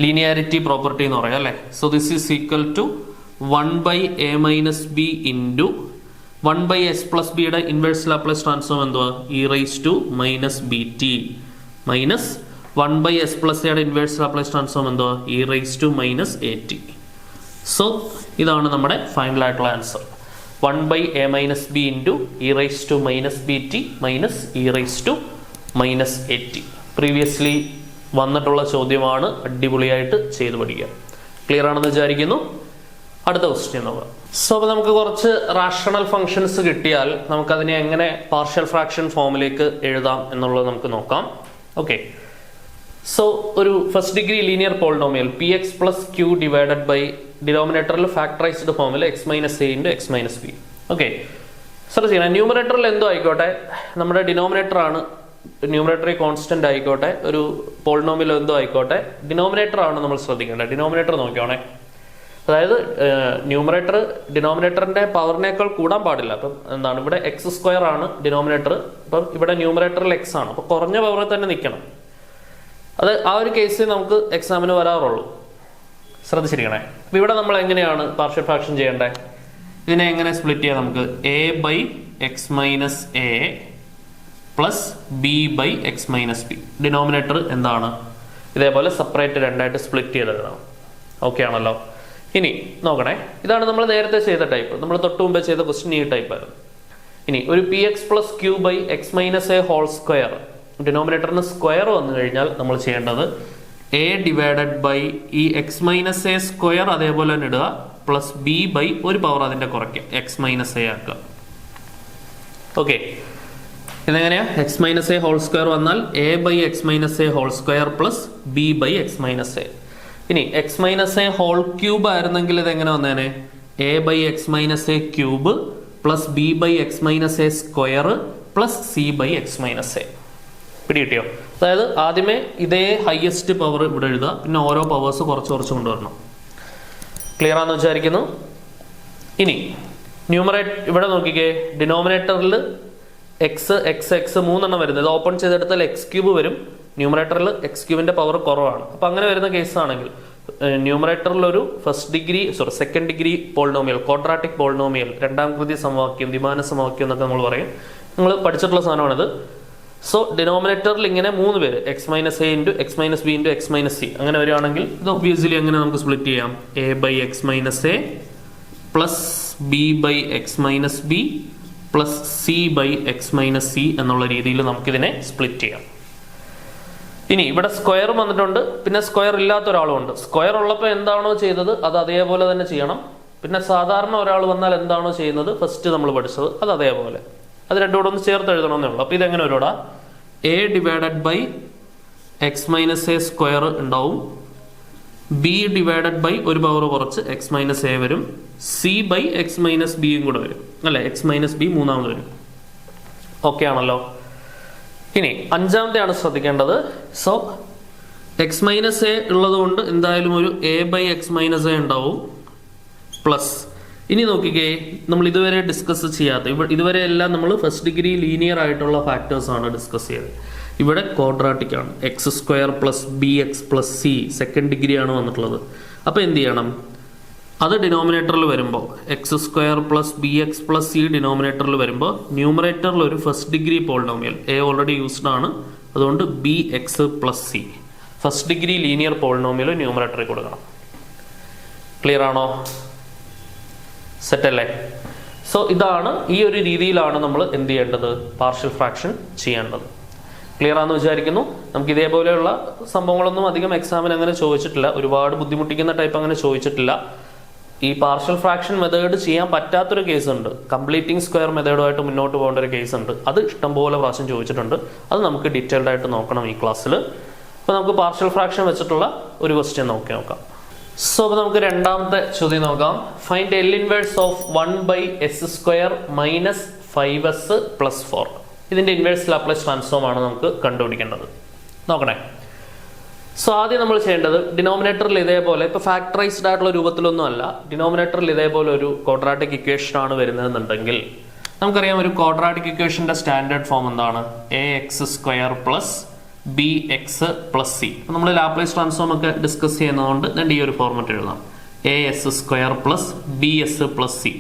ലീനിയാരിറ്റി പ്രോപ്പർട്ടി എന്ന് പറയാം അല്ലെ. So this is equal to 1/a - b into 1/s plus ബിയുടെ ഇൻവേഴ്സ് ലാപ്ലേസ് ട്രാൻസ്ഫോം എന്തുവാ? e⁻ മൈനസ് 1/s പ്ലസ് എയുടെ ഇൻവേഴ്സ് ലാപ്ലേസ് ട്രാൻസ്ഫോം എന്തുവാ? e⁻at. സോ ഇതാണ് നമ്മുടെ ഫൈനൽ ആയിട്ടുള്ള answer. 1/a - b into e⁻bt minus e⁻at. Previously വന്നിട്ടുള്ള ചോദ്യമാണ്. അടിപൊളിയായിട്ട് ചെയ്ത് പഠിക്കുക. ക്ലിയർ ആണെന്ന് വിചാരിക്കുന്നു. അടുത്ത ക്വസ്റ്റ്യൻ നോക്കാം. സോ അപ്പോൾ നമുക്ക് കുറച്ച് റാഷണൽ ഫംഗ്ഷൻസ് കിട്ടിയാൽ നമുക്കതിനെ എങ്ങനെ പാർഷ്യൽ ഫ്രാക്ഷൻ ഫോമിലേക്ക് എഴുതാം എന്നുള്ളത് നമുക്ക് നോക്കാം. ഓക്കെ, സോ ഒരു first degree linear polynomial px plus q divided by ഡിനോമിനേറ്ററിൽ ഫാക്ടറൈസ്ഡ് ഫോമിൽ x - a into x - b. Okay, ശ്രദ്ധിക്കണം, ന്യൂമറേറ്ററിൽ എന്തോ ആയിക്കോട്ടെ, നമ്മുടെ ഡിനോമിനേറ്റർ ആണ്, ന്യൂമറേറ്ററി കോൺസ്റ്റന്റ് ആയിക്കോട്ടെ, ഒരു പോളിനോമിയൽ എന്തോ ആയിക്കോട്ടെ, ഡിനോമിനേറ്റർ ആണ് നമ്മൾ ശ്രദ്ധിക്കേണ്ടത്. ഡിനോമിനേറ്റർ നോക്കിയോണേ. അതായത് ന്യൂമറേറ്റർ ഡിനോമിനേറ്ററിന്റെ പവറിനേക്കാൾ കൂടാൻ പാടില്ല. അപ്പം എന്താണ്, ഇവിടെ x² ആണ് ഡിനോമിനേറ്റർ, അപ്പം ഇവിടെ ന്യൂമറേറ്ററിൽ x ആണ്, അപ്പൊ കുറഞ്ഞ പവറിൽ തന്നെ നിൽക്കണം. അത് ആ ഒരു കേസിൽ നമുക്ക് എക്സാമിന് വരാറുള്ളൂ. ശ്രദ്ധിച്ചിരിക്കണേ. അപ്പൊ ഇവിടെ നമ്മൾ എങ്ങനെയാണ് പാർഷ്യൽ ഫ്രാക്ഷൻ ചെയ്യേണ്ടത്? ഇതിനെ എങ്ങനെ സ്പ്ലിറ്റ് ചെയ്യാം? നമുക്ക് a/x - a plus b/x - b. Denominator എന്താണ്? ഇതേപോലെ സെപ്പറേറ്റ് രണ്ടായിട്ട് സ്പ്ലിറ്റ് ചെയ്തെഴുതണം. ഓക്കെ ആണല്ലോ. ഇനി നോക്കണേ, ഇതാണ് നമ്മൾ നേരത്തെ ചെയ്ത ടൈപ്പ്. നമ്മൾ തൊട്ട് മുമ്പേ ചെയ്ത ക്വസ്റ്റ്യൻ ഈ ടൈപ്പ് ആയിരുന്നു. ഇനി ഒരു px plus q by x - a whole square, ഡിനോമിനേറ്ററിന് സ്ക്വയർ വന്നു കഴിഞ്ഞാൽ നമ്മൾ ചെയ്യേണ്ടത് a ഡിവൈഡഡ് ബൈ ഈ x - a സ്ക്വയർ അതേപോലെ തന്നെ ഇടുക, പ്ലസ് b ബൈ ഒരു പവർ അതിന്റെ കുറയ്ക്കുക, x - a ആക്കുക. ഓക്കെ, ഇതെങ്ങനെയാ? x - a ഹോൾ സ്ക്വയർ വന്നാൽ a/x - a whole square plus b/x - a. ഇനി x - a ഹോൾ ക്യൂബ് ആയിരുന്നെങ്കിൽ ഇത് എങ്ങനെ വന്നേനെ? a/x - a cube plus b/x - a square plus c/x - a. പിടികിട്ടിയോ? അതായത് ആദ്യമേ ഇതേ ഹയസ്റ്റ് പവർ ഇവിടെ എഴുതുക, പിന്നെ ഓരോ പവേഴ്സ് കുറച്ച് കുറച്ച് കൊണ്ടുവരണം. ക്ലിയർ ആണെന്ന് വിചാരിക്കുന്നു. ഇനി ന്യൂമറേറ്റ് ഇവിടെ നോക്കിക്കേ, ഡിനോമിനേറ്ററിൽ x മൂന്നെണ്ണം വരുന്നത്, ഇത് ഓപ്പൺ ചെയ്തെടുത്താൽ x³ വരും. ന്യൂമറേറ്ററിൽ x³ പവർ കുറവാണ്. അപ്പൊ അങ്ങനെ വരുന്ന കേസാണെങ്കിൽ ന്യൂമറേറ്ററിൽ ഒരു second degree polynomial, quadratic polynomial, രണ്ടാം കൃതി സമവാക്യം, ദ്വിമാന സമവാക്യം എന്നൊക്കെ നമ്മൾ പറയും. നിങ്ങൾ പഠിച്ചിട്ടുള്ള സാധനമാണിത്. സോ ഡിനോമിനേറ്ററിൽ ഇങ്ങനെ 3 പേര് x - a into x - b into x - c അങ്ങനെ വരികയാണെങ്കിൽ ഇത് ഒബ്വിയസ്ലി അങ്ങനെ നമുക്ക് സ്പ്ലിറ്റ് ചെയ്യാം. a/x - a plus b/x - b plus c/x - c എന്നുള്ള രീതിയിൽ നമുക്കിതിനെ സ്പ്ലിറ്റ് ചെയ്യാം. ഇനി ഇവിടെ സ്ക്വയർ വന്നിട്ടുണ്ട്, പിന്നെ സ്ക്വയർ ഇല്ലാത്ത ഒരാളും ഉണ്ട്. സ്ക്വയർ ഉള്ളപ്പോൾ എന്താണോ ചെയ്തത് അത് അതേപോലെ തന്നെ ചെയ്യണം. പിന്നെ സാധാരണ ഒരാൾ വന്നാൽ എന്താണോ ചെയ്യുന്നത് ഫസ്റ്റ് നമ്മൾ പഠിച്ചത് അത് അതേപോലെ, അത് രണ്ടും കൂടെ ഒന്ന് ചേർത്ത് എഴുതണമെന്നേ ഉള്ളൂ. അപ്പൊ ഇതെങ്ങനെ വരൂടാ? a divided by x - a square ഉണ്ടാവും, b ഡിവൈഡഡ് ബൈ ഒരു പവർ കുറച്ച് x - a വരും, c/x - b കൂടെ വരും അല്ലെ, x - b മൂന്നാമത് വരും. ഓക്കെ ആണല്ലോ. ഇനി അഞ്ചാമത്തെയാണ് ശ്രദ്ധിക്കേണ്ടത്. സോ എക്സ് മൈനസ് എ ഉള്ളത് കൊണ്ട് എന്തായാലും ഒരു A by X minus A ഉണ്ടാവും പ്ലസ്. ഇനി നോക്കിക്കേ, നമ്മൾ ഇതുവരെ ഡിസ്കസ് ചെയ്യാത്ത ഇതുവരെ എല്ലാം നമ്മൾ ഫസ്റ്റ് ഡിഗ്രി ലീനിയർ ആയിട്ടുള്ള ഫാക്ടേഴ്സ് ആണ് ഡിസ്കസ് ചെയ്തത്. ഇവിടെ ക്വാഡ്രാറ്റിക് ആണ്. X square plus B X plus C second degree ആണ് വന്നിട്ടുള്ളത്. അപ്പോൾ എന്ത് ചെയ്യണം, അത് ഡിനോമിനേറ്ററിൽ വരുമ്പോൾ X square plus B X plus C ഡിനോമിനേറ്ററിൽ വരുമ്പോൾ ന്യൂമറേറ്ററിൽ ഒരു first degree polynomial A already used ആണ്, അതുകൊണ്ട് B X plus C first degree linear polynomial ന്യൂമറേറ്ററിൽ കൊടുക്കണം. ക്ലിയർ ആണോ? സെറ്റ് അല്ലേ? സോ ഇതാണ്, ഈ ഒരു രീതിയിലാണ് നമ്മൾ എന്ത് ചെയ്യേണ്ടത്, പാർഷ്യൽ ഫ്രാക്ഷൻ ചെയ്യേണ്ടത്. ക്ലിയർ ആണെന്ന് വിചാരിക്കുന്നു. നമുക്ക് ഇതേപോലെയുള്ള സംഭവങ്ങളൊന്നും അധികം എക്സാമിന് അങ്ങനെ ചോദിച്ചിട്ടില്ല, ഒരുപാട് ബുദ്ധിമുട്ടിക്കുന്ന ടൈപ്പ് അങ്ങനെ ചോദിച്ചിട്ടില്ല. ഈ പാർഷ്യൽ ഫ്രാക്ഷൻ മെത്തേഡ് ചെയ്യാൻ പറ്റാത്തൊരു കേസ് ഉണ്ട്, കംപ്ലീറ്റിംഗ് സ്ക്വയർ മെത്തേഡുമായിട്ട് മുന്നോട്ട് പോകേണ്ട ഒരു കേസ് ഉണ്ട്. അത് ഇഷ്ടംപോലെ പ്രാവശ്യം ചോദിച്ചിട്ടുണ്ട്. അത് നമുക്ക് ഡീറ്റെയിൽഡ് ആയിട്ട് നോക്കണം ഈ ക്ലാസ്സിൽ. അപ്പോൾ നമുക്ക് പാർഷ്യൽ ഫ്രാക്ഷൻ വെച്ചിട്ടുള്ള ഒരു ക്വസ്റ്റ്യൻ നോക്കാം. സോ അപ്പോൾ നമുക്ക് രണ്ടാമത്തെ ചോദ്യം നോക്കാം. Find L inverse of 1/s² minus 5s plus 4. ഇതിന്റെ ഇൻവേഴ്സ് ലാപ്ലേസ് ട്രാൻസ്ഫോം ആണ് നമുക്ക് കണ്ടുപിടിക്കേണ്ടത്. നോക്കണേ. സോ ആദ്യം നമ്മൾ ചെയ്യേണ്ടത് ഡിനോമിനേറ്ററിൽ ഇതേപോലെ ഇപ്പോൾ ഫാക്ടറൈസ്ഡ് ആയിട്ടുള്ള രൂപത്തിലൊന്നും അല്ല, ഡിനോമിനേറ്ററിൽ ഇതേപോലെ ഒരു ക്വാഡ്രാറ്റിക് ഇക്വേഷൻ ആണ് വരുന്നതെന്നുണ്ടെങ്കിൽ നമുക്കറിയാം ഒരു ക്വാഡ്രാറ്റിക് ഇക്വേഷന്റെ സ്റ്റാൻഡേർഡ് ഫോം എന്താണ്, ax² plus B X plus C. നമ്മൾ ലാപ്ലേസ് ട്രാൻസ്ഫോം ഒക്കെ ഡിസ്കസ് ചെയ്യുന്നതുകൊണ്ട് ഞാൻ ഈ ഒരു ഫോർമാറ്റ് എഴുതാം, as² plus B S plus C.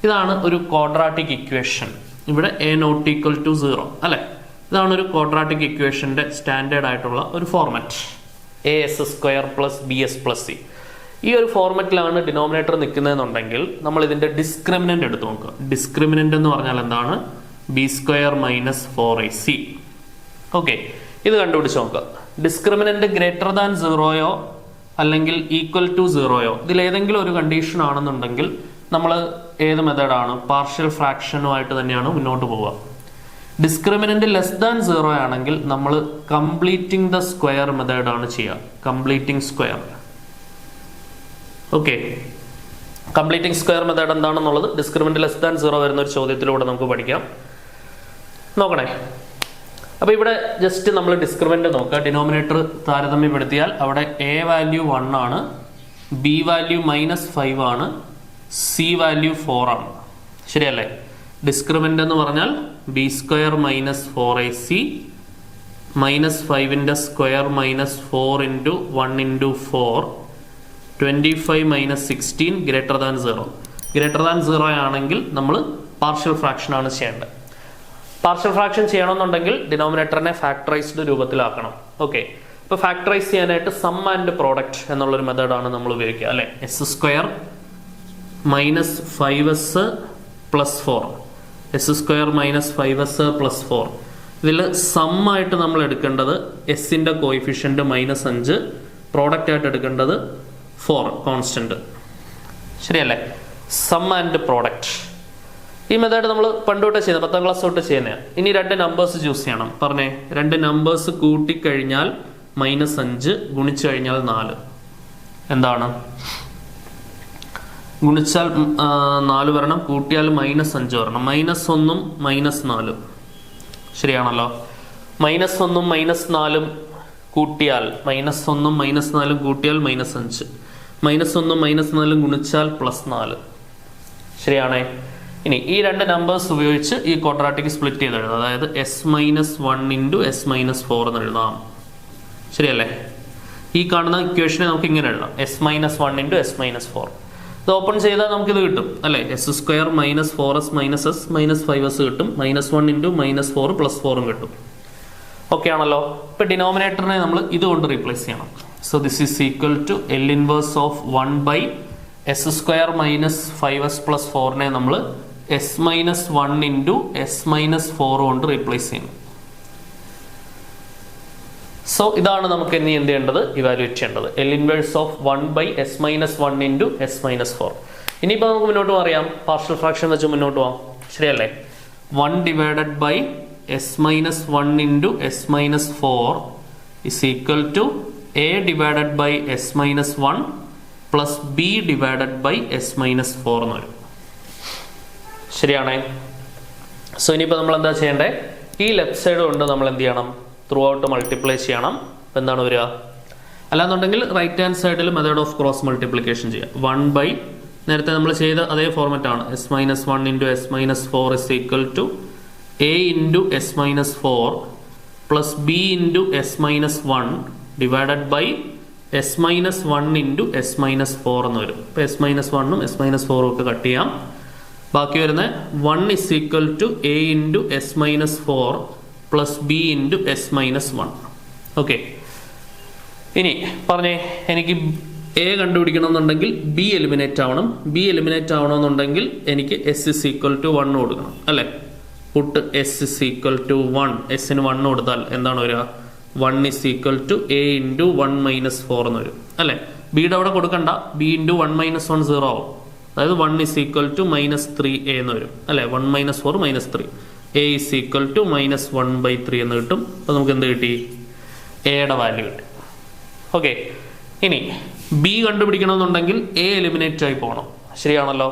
ഇതാണ് ഒരു ക്വാഡ്രാറ്റിക് ഇക്വേഷൻ. ഇവിടെ a≠0 അല്ലെ? ഇതാണ് ഒരു ക്വാഡ്രാറ്റിക് ഇക്വേഷന്റെ സ്റ്റാൻഡേർഡ് ആയിട്ടുള്ള ഒരു format, as² plus B S plus C. ഈ ഒരു ഫോർമാറ്റിലാണ് ഡിനോമിനേറ്റർ നിൽക്കുന്നതെന്നുണ്ടെങ്കിൽ നമ്മൾ ഇതിന്റെ ഡിസ്ക്രിമിനന്റ് എടുത്ത് നോക്കുക. ഡിസ്ക്രിമിനന്റ് എന്ന് പറഞ്ഞാൽ എന്താണ്, b² മൈനസ് 4ac. ഓക്കെ, ഇത് കണ്ടുപിടിച്ച് നോക്കുക. ഡിസ്ക്രിമിനന്റ് ഗ്രേറ്റർ ദാൻ 0യോ അല്ലെങ്കിൽ ഈക്വൽ ടു 0യോ ഇതിലേതെങ്കിലും ഒരു കണ്ടീഷൻ ആണെന്നുണ്ടെങ്കിൽ നമ്മൾ ഏത് മെത്തേഡാണ്, പാർഷ്യൽ ഫ്രാക്ഷനുമായിട്ട് തന്നെയാണ് മുന്നോട്ട് പോവുക. ഡിസ്ക്രിമിനന്റ് ലെസ് ദാൻ 0 ആണെങ്കിൽ നമ്മൾ കംപ്ലീറ്റിംഗ് ദ സ്ക്വയർ മെത്തേഡാണ് ചെയ്യുക, completing square. Okay, completing square method എന്താണെന്നുള്ളത് ഡിസ്ക്രിമിനന്റ് ലെസ് ദാൻ 0 വരുന്ന ഒരു ചോദ്യത്തിലൂടെ നമുക്ക് പഠിക്കാം. നോക്കണേ. അപ്പൊ ഇവിടെ ജസ്റ്റ് നമ്മൾ ഡിസ്ക്രിമിനന്റ് നോക്കുക. ഡിനോമിനേറ്റർ താരതമ്യപ്പെടുത്തിയാൽ അവിടെ എ വാല്യൂ 1 ആണ്, ബി വാല്യൂ -5 ആണ്, സി വാല്യൂ 4 ആണ്. ശരിയല്ലേ? ഡിസ്ക്രിമിനന്റ് എന്ന് പറഞ്ഞാൽ b² മൈനസ് 4ac മൈനസ് 5ന്റെ square minus 4 into 1 into 4 25 minus 16 greater than 0. Greater than 0 ആണെങ്കിൽ നമ്മൾ പാർഷ്യൽ ഫ്രാക്ഷൻ ആണ് ചെയ്യേണ്ടത്. പാർഷ്യൽ ഫ്രാക്ഷൻ ചെയ്യണമെന്നുണ്ടെങ്കിൽ ഡിനോമിനേറ്ററിനെ ഫാക്ടറൈസ്ഡ് രൂപത്തിലാക്കണം. ഓക്കെ, ഇപ്പൊ ഫാക്ടറൈസ് ചെയ്യാനായിട്ട് സം ആൻഡ് പ്രോഡക്റ്റ് എന്നുള്ളൊരു മെത്തേഡാണ് നമ്മൾ ഉപയോഗിക്കുക അല്ലെ. s² minus 5s plus 4, s² minus 5s plus 4. ഇതിൽ സം ആയിട്ട് നമ്മൾ എടുക്കേണ്ടത് എസിന്റെ കോയിഫിഷ്യന്റ് -5, പ്രോഡക്റ്റ് ആയിട്ട് എടുക്കേണ്ടത് 4 കോൺസ്റ്റന്റ്. ശരിയല്ലേ? Sum and product. ഈ മെത്തേഡ് നമ്മൾ പണ്ട് തൊട്ട് ചെയ്യുന്നത്, 10ാം ക്ലാസ് തൊട്ട് ചെയ്യുന്നതാണ്. ഇനി രണ്ട് നമ്പേഴ്സ് ചൂസ് ചെയ്യണം. പറഞ്ഞേ, രണ്ട് നമ്പേഴ്സ് കൂട്ടിക്കഴിഞ്ഞാൽ -5, ഗുണിച്ചു കഴിഞ്ഞാൽ 4. എന്താണ്? ഗുണിച്ചാൽ 4 വരണം, കൂട്ടിയാൽ -5 വരണം. -1ഉം -4. ശരിയാണല്ലോ? -1ഉം -4 കൂട്ടിയാൽ -1ഉം -4 കൂട്ടിയാൽ -5. -1ഉം -4 ഗുണിച്ചാൽ +4. ശരിയാണേ? ഇനി ഈ രണ്ട് നമ്പേഴ്സ് ഉപയോഗിച്ച് ഈ ക്വാഡ്രാറ്റിക് സ്പ്ലിറ്റ് ചെയ്ത് എഴുതാം. അതായത് s-1 ഇൻറ്റു s-4 എന്ന് എഴുതാം. ശരിയല്ലേ? ഈ കാണുന്ന ഇക്വേഷനെ നമുക്ക് ഇങ്ങനെ എഴുതാം, s-1 ഇൻറ്റു s-4. ഇത് ഓപ്പൺ ചെയ്താൽ നമുക്കിത് കിട്ടും അല്ലേ. s² minus 4s minus s minus 5s കിട്ടും. -1 ഇൻറ്റു -4 പ്ലസ് 4ഉം കിട്ടും. ഓക്കെ ആണല്ലോ? ഇപ്പൊ ഡിനോമിനേറ്ററിനെ നമ്മൾ ഇതുകൊണ്ട് റീപ്ലേസ് ചെയ്യണം. So this is equal to L inverse of 1/s² minus 5s plus 4നെ നമ്മൾ s-1 ഇൻറ്റു s-4 കൊണ്ട് റീപ്ലേസ് ചെയ്യണം. സോ ഇതാണ് നമുക്ക് ഇനി എന്ത് ചെയ്യേണ്ടത്, ഇവാലുവേറ്റ് ചെയ്യേണ്ടത്. L inverse of 1/s-1 into s-4. ഇനിയിപ്പോൾ നമുക്ക് മുന്നോട്ട് പറയാം, പാർഷ്യൽ ഫ്രാക്ഷൻ വെച്ച് മുന്നോട്ട് പോവാം. ശരിയല്ലേ? 1 divided by s-1 into s-4 is equal to a divided by s-1 plus b divided by s-4 എന്ന് വരും. ശരിയാണേ? സോ ഇനിയിപ്പോൾ നമ്മൾ എന്താ ചെയ്യേണ്ടത്, ഈ ലെഫ്റ്റ് സൈഡ് കൊണ്ട് നമ്മൾ എന്ത് ചെയ്യണം, ത്രൂ ഔട്ട് മൾട്ടിപ്ലൈ ചെയ്യണം. എന്താണ് വരിക, അല്ലാന്നുണ്ടെങ്കിൽ റൈറ്റ് ഹാൻഡ് സൈഡിൽ മെത്തേഡ് ഓഫ് ക്രോസ് മൾട്ടിപ്ലിക്കേഷൻ ചെയ്യാം. 1 ബൈ നേരത്തെ നമ്മൾ ചെയ്ത അതേ ഫോർമാറ്റ് ആണ്. s-1 into s-4 is equal to a into s-4 plus b into s-1 divided by s-1 into s-4 എന്ന് വരും. ഇപ്പോൾ s-1ഉം s-4ഉം ഒക്കെ കട്ട് ചെയ്യാം. ബാക്കി വരുന്ന 1 is equal to a into s-4 plus b into s-1. Okay, ഇനി പറഞ്ഞേ, എനിക്ക് എ കണ്ടുപിടിക്കണം എന്നുണ്ടെങ്കിൽ ബി എലിമിനേറ്റ് ആവണം. ബി എലിമിനേറ്റ് ആവണമെന്നുണ്ടെങ്കിൽ എനിക്ക് എസ് ഇസ് ഈക്വൽ ടു 1 കൊടുക്കണം അല്ലേ. Put S is equal to 1, എസിന് 1 കൊടുത്താൽ എന്താണ് വരിക? 1 is equal to A into 1 minus 4 എന്ന് വരും അല്ലേ. ബിയുടെ അവിടെ കൊടുക്കണ്ട, ബി ഇൻറ്റു 1 മൈനസ് 1 0 ആവും. അതായത് 1 ഇസ് ഈക്വൽ ടു -3a എന്ന് വരും അല്ലേ. 1 minus 4 -3, A is equal to -1/3 എന്ന് കിട്ടും. അപ്പോൾ നമുക്ക് എന്ത് കിട്ടി? എയുടെ വാല്യൂ കിട്ടി. ഓക്കെ, ഇനി ബി കണ്ടുപിടിക്കണമെന്നുണ്ടെങ്കിൽ എ എലിമിനേറ്റ് ആയി പോകണം, ശരിയാണല്ലോ.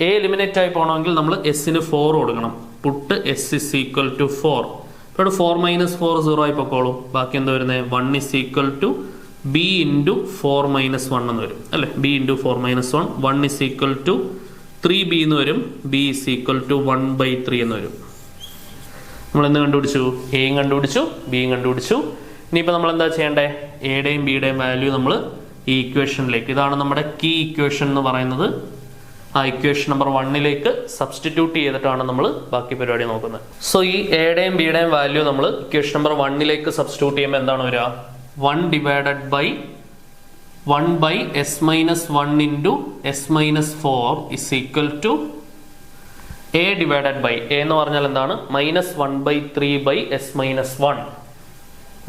എ എലിമിനേറ്റ് ആയി പോകണമെങ്കിൽ നമ്മൾ എസിന് 4 കൊടുക്കണം. Put S is equal to 4. ഇപ്പോൾ 4 മൈനസ് 4 0 ആയി പൊക്കോളും. ബാക്കി എന്താ വരുന്നത്? 1 is equal to B into 4 minus 1 എന്ന് വരും അല്ലേ. B into 4 minus 1, 1 is equal to 3b എന്ന് വരും. ബി ഇസ് ഈക്വൽ ടു 1/3 എന്ന് വരും. നമ്മൾ എന്ത് കണ്ടുപിടിച്ചു? എയും കണ്ടുപിടിച്ചു, ബിയും കണ്ടുപിടിച്ചു. ഇനിയിപ്പോൾ നമ്മൾ എന്താ ചെയ്യേണ്ടത്? എയുടെയും ബിയുടെയും വാല്യൂ നമ്മൾ ഈ ഇക്വേഷനിലേക്ക്, ഇതാണ് നമ്മുടെ കീ ഇക്വേഷൻ എന്ന് പറയുന്നത്, ആ ഇക്വേഷൻ നമ്പർ 1ലേക്ക് സബ്സ്റ്റിറ്റ്യൂട്ട് ചെയ്തിട്ടാണ് നമ്മൾ ബാക്കി പരിപാടി നോക്കുന്നത്. സോ ഈ എയുടെയും ബിയുടെയും വാല്യൂ നമ്മൾ ഇക്വേഷൻ നമ്പർ 1ലേക്ക് സബ്സ്റ്റിറ്റ്യൂട്ട് ചെയ്യുമ്പോൾ എന്താണ് വരിക? 1 divided by 1 by s-1 into s-4 is equal to A divided by, A എന്ന് പറഞ്ഞാൽ എന്താണ്? -1/3 by s-1,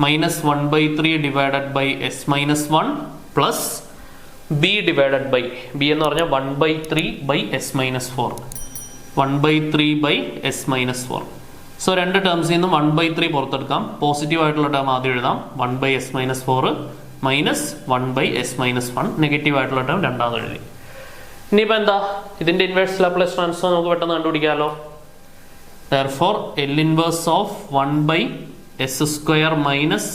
-1/3 divided by s-1 plus B divided by, B എന്ന് പറഞ്ഞാൽ 1/3 by s-4, 1/3 by s-4. So രണ്ട് ടേംസിൽ നിന്നും 1/3 പുറത്തെടുക്കാം. പോസിറ്റീവ് ആയിട്ടുള്ള ടേം ആദ്യം എഴുതാം, 1 by s-4 minus 1 by s-1. Negative ആയിട്ടുള്ള ടേം രണ്ടാമത് എഴുതി. ഇനിയിപ്പോൾ എന്താ? ഇതിന്റെ ഇൻവേഴ്സ് ലാപ്ലേസ് ട്രാൻസ്ഫോം നമുക്ക് പെട്ടെന്ന് കണ്ടുപിടിക്കാമല്ലോ. Therefore L inverse of 1 by s square minus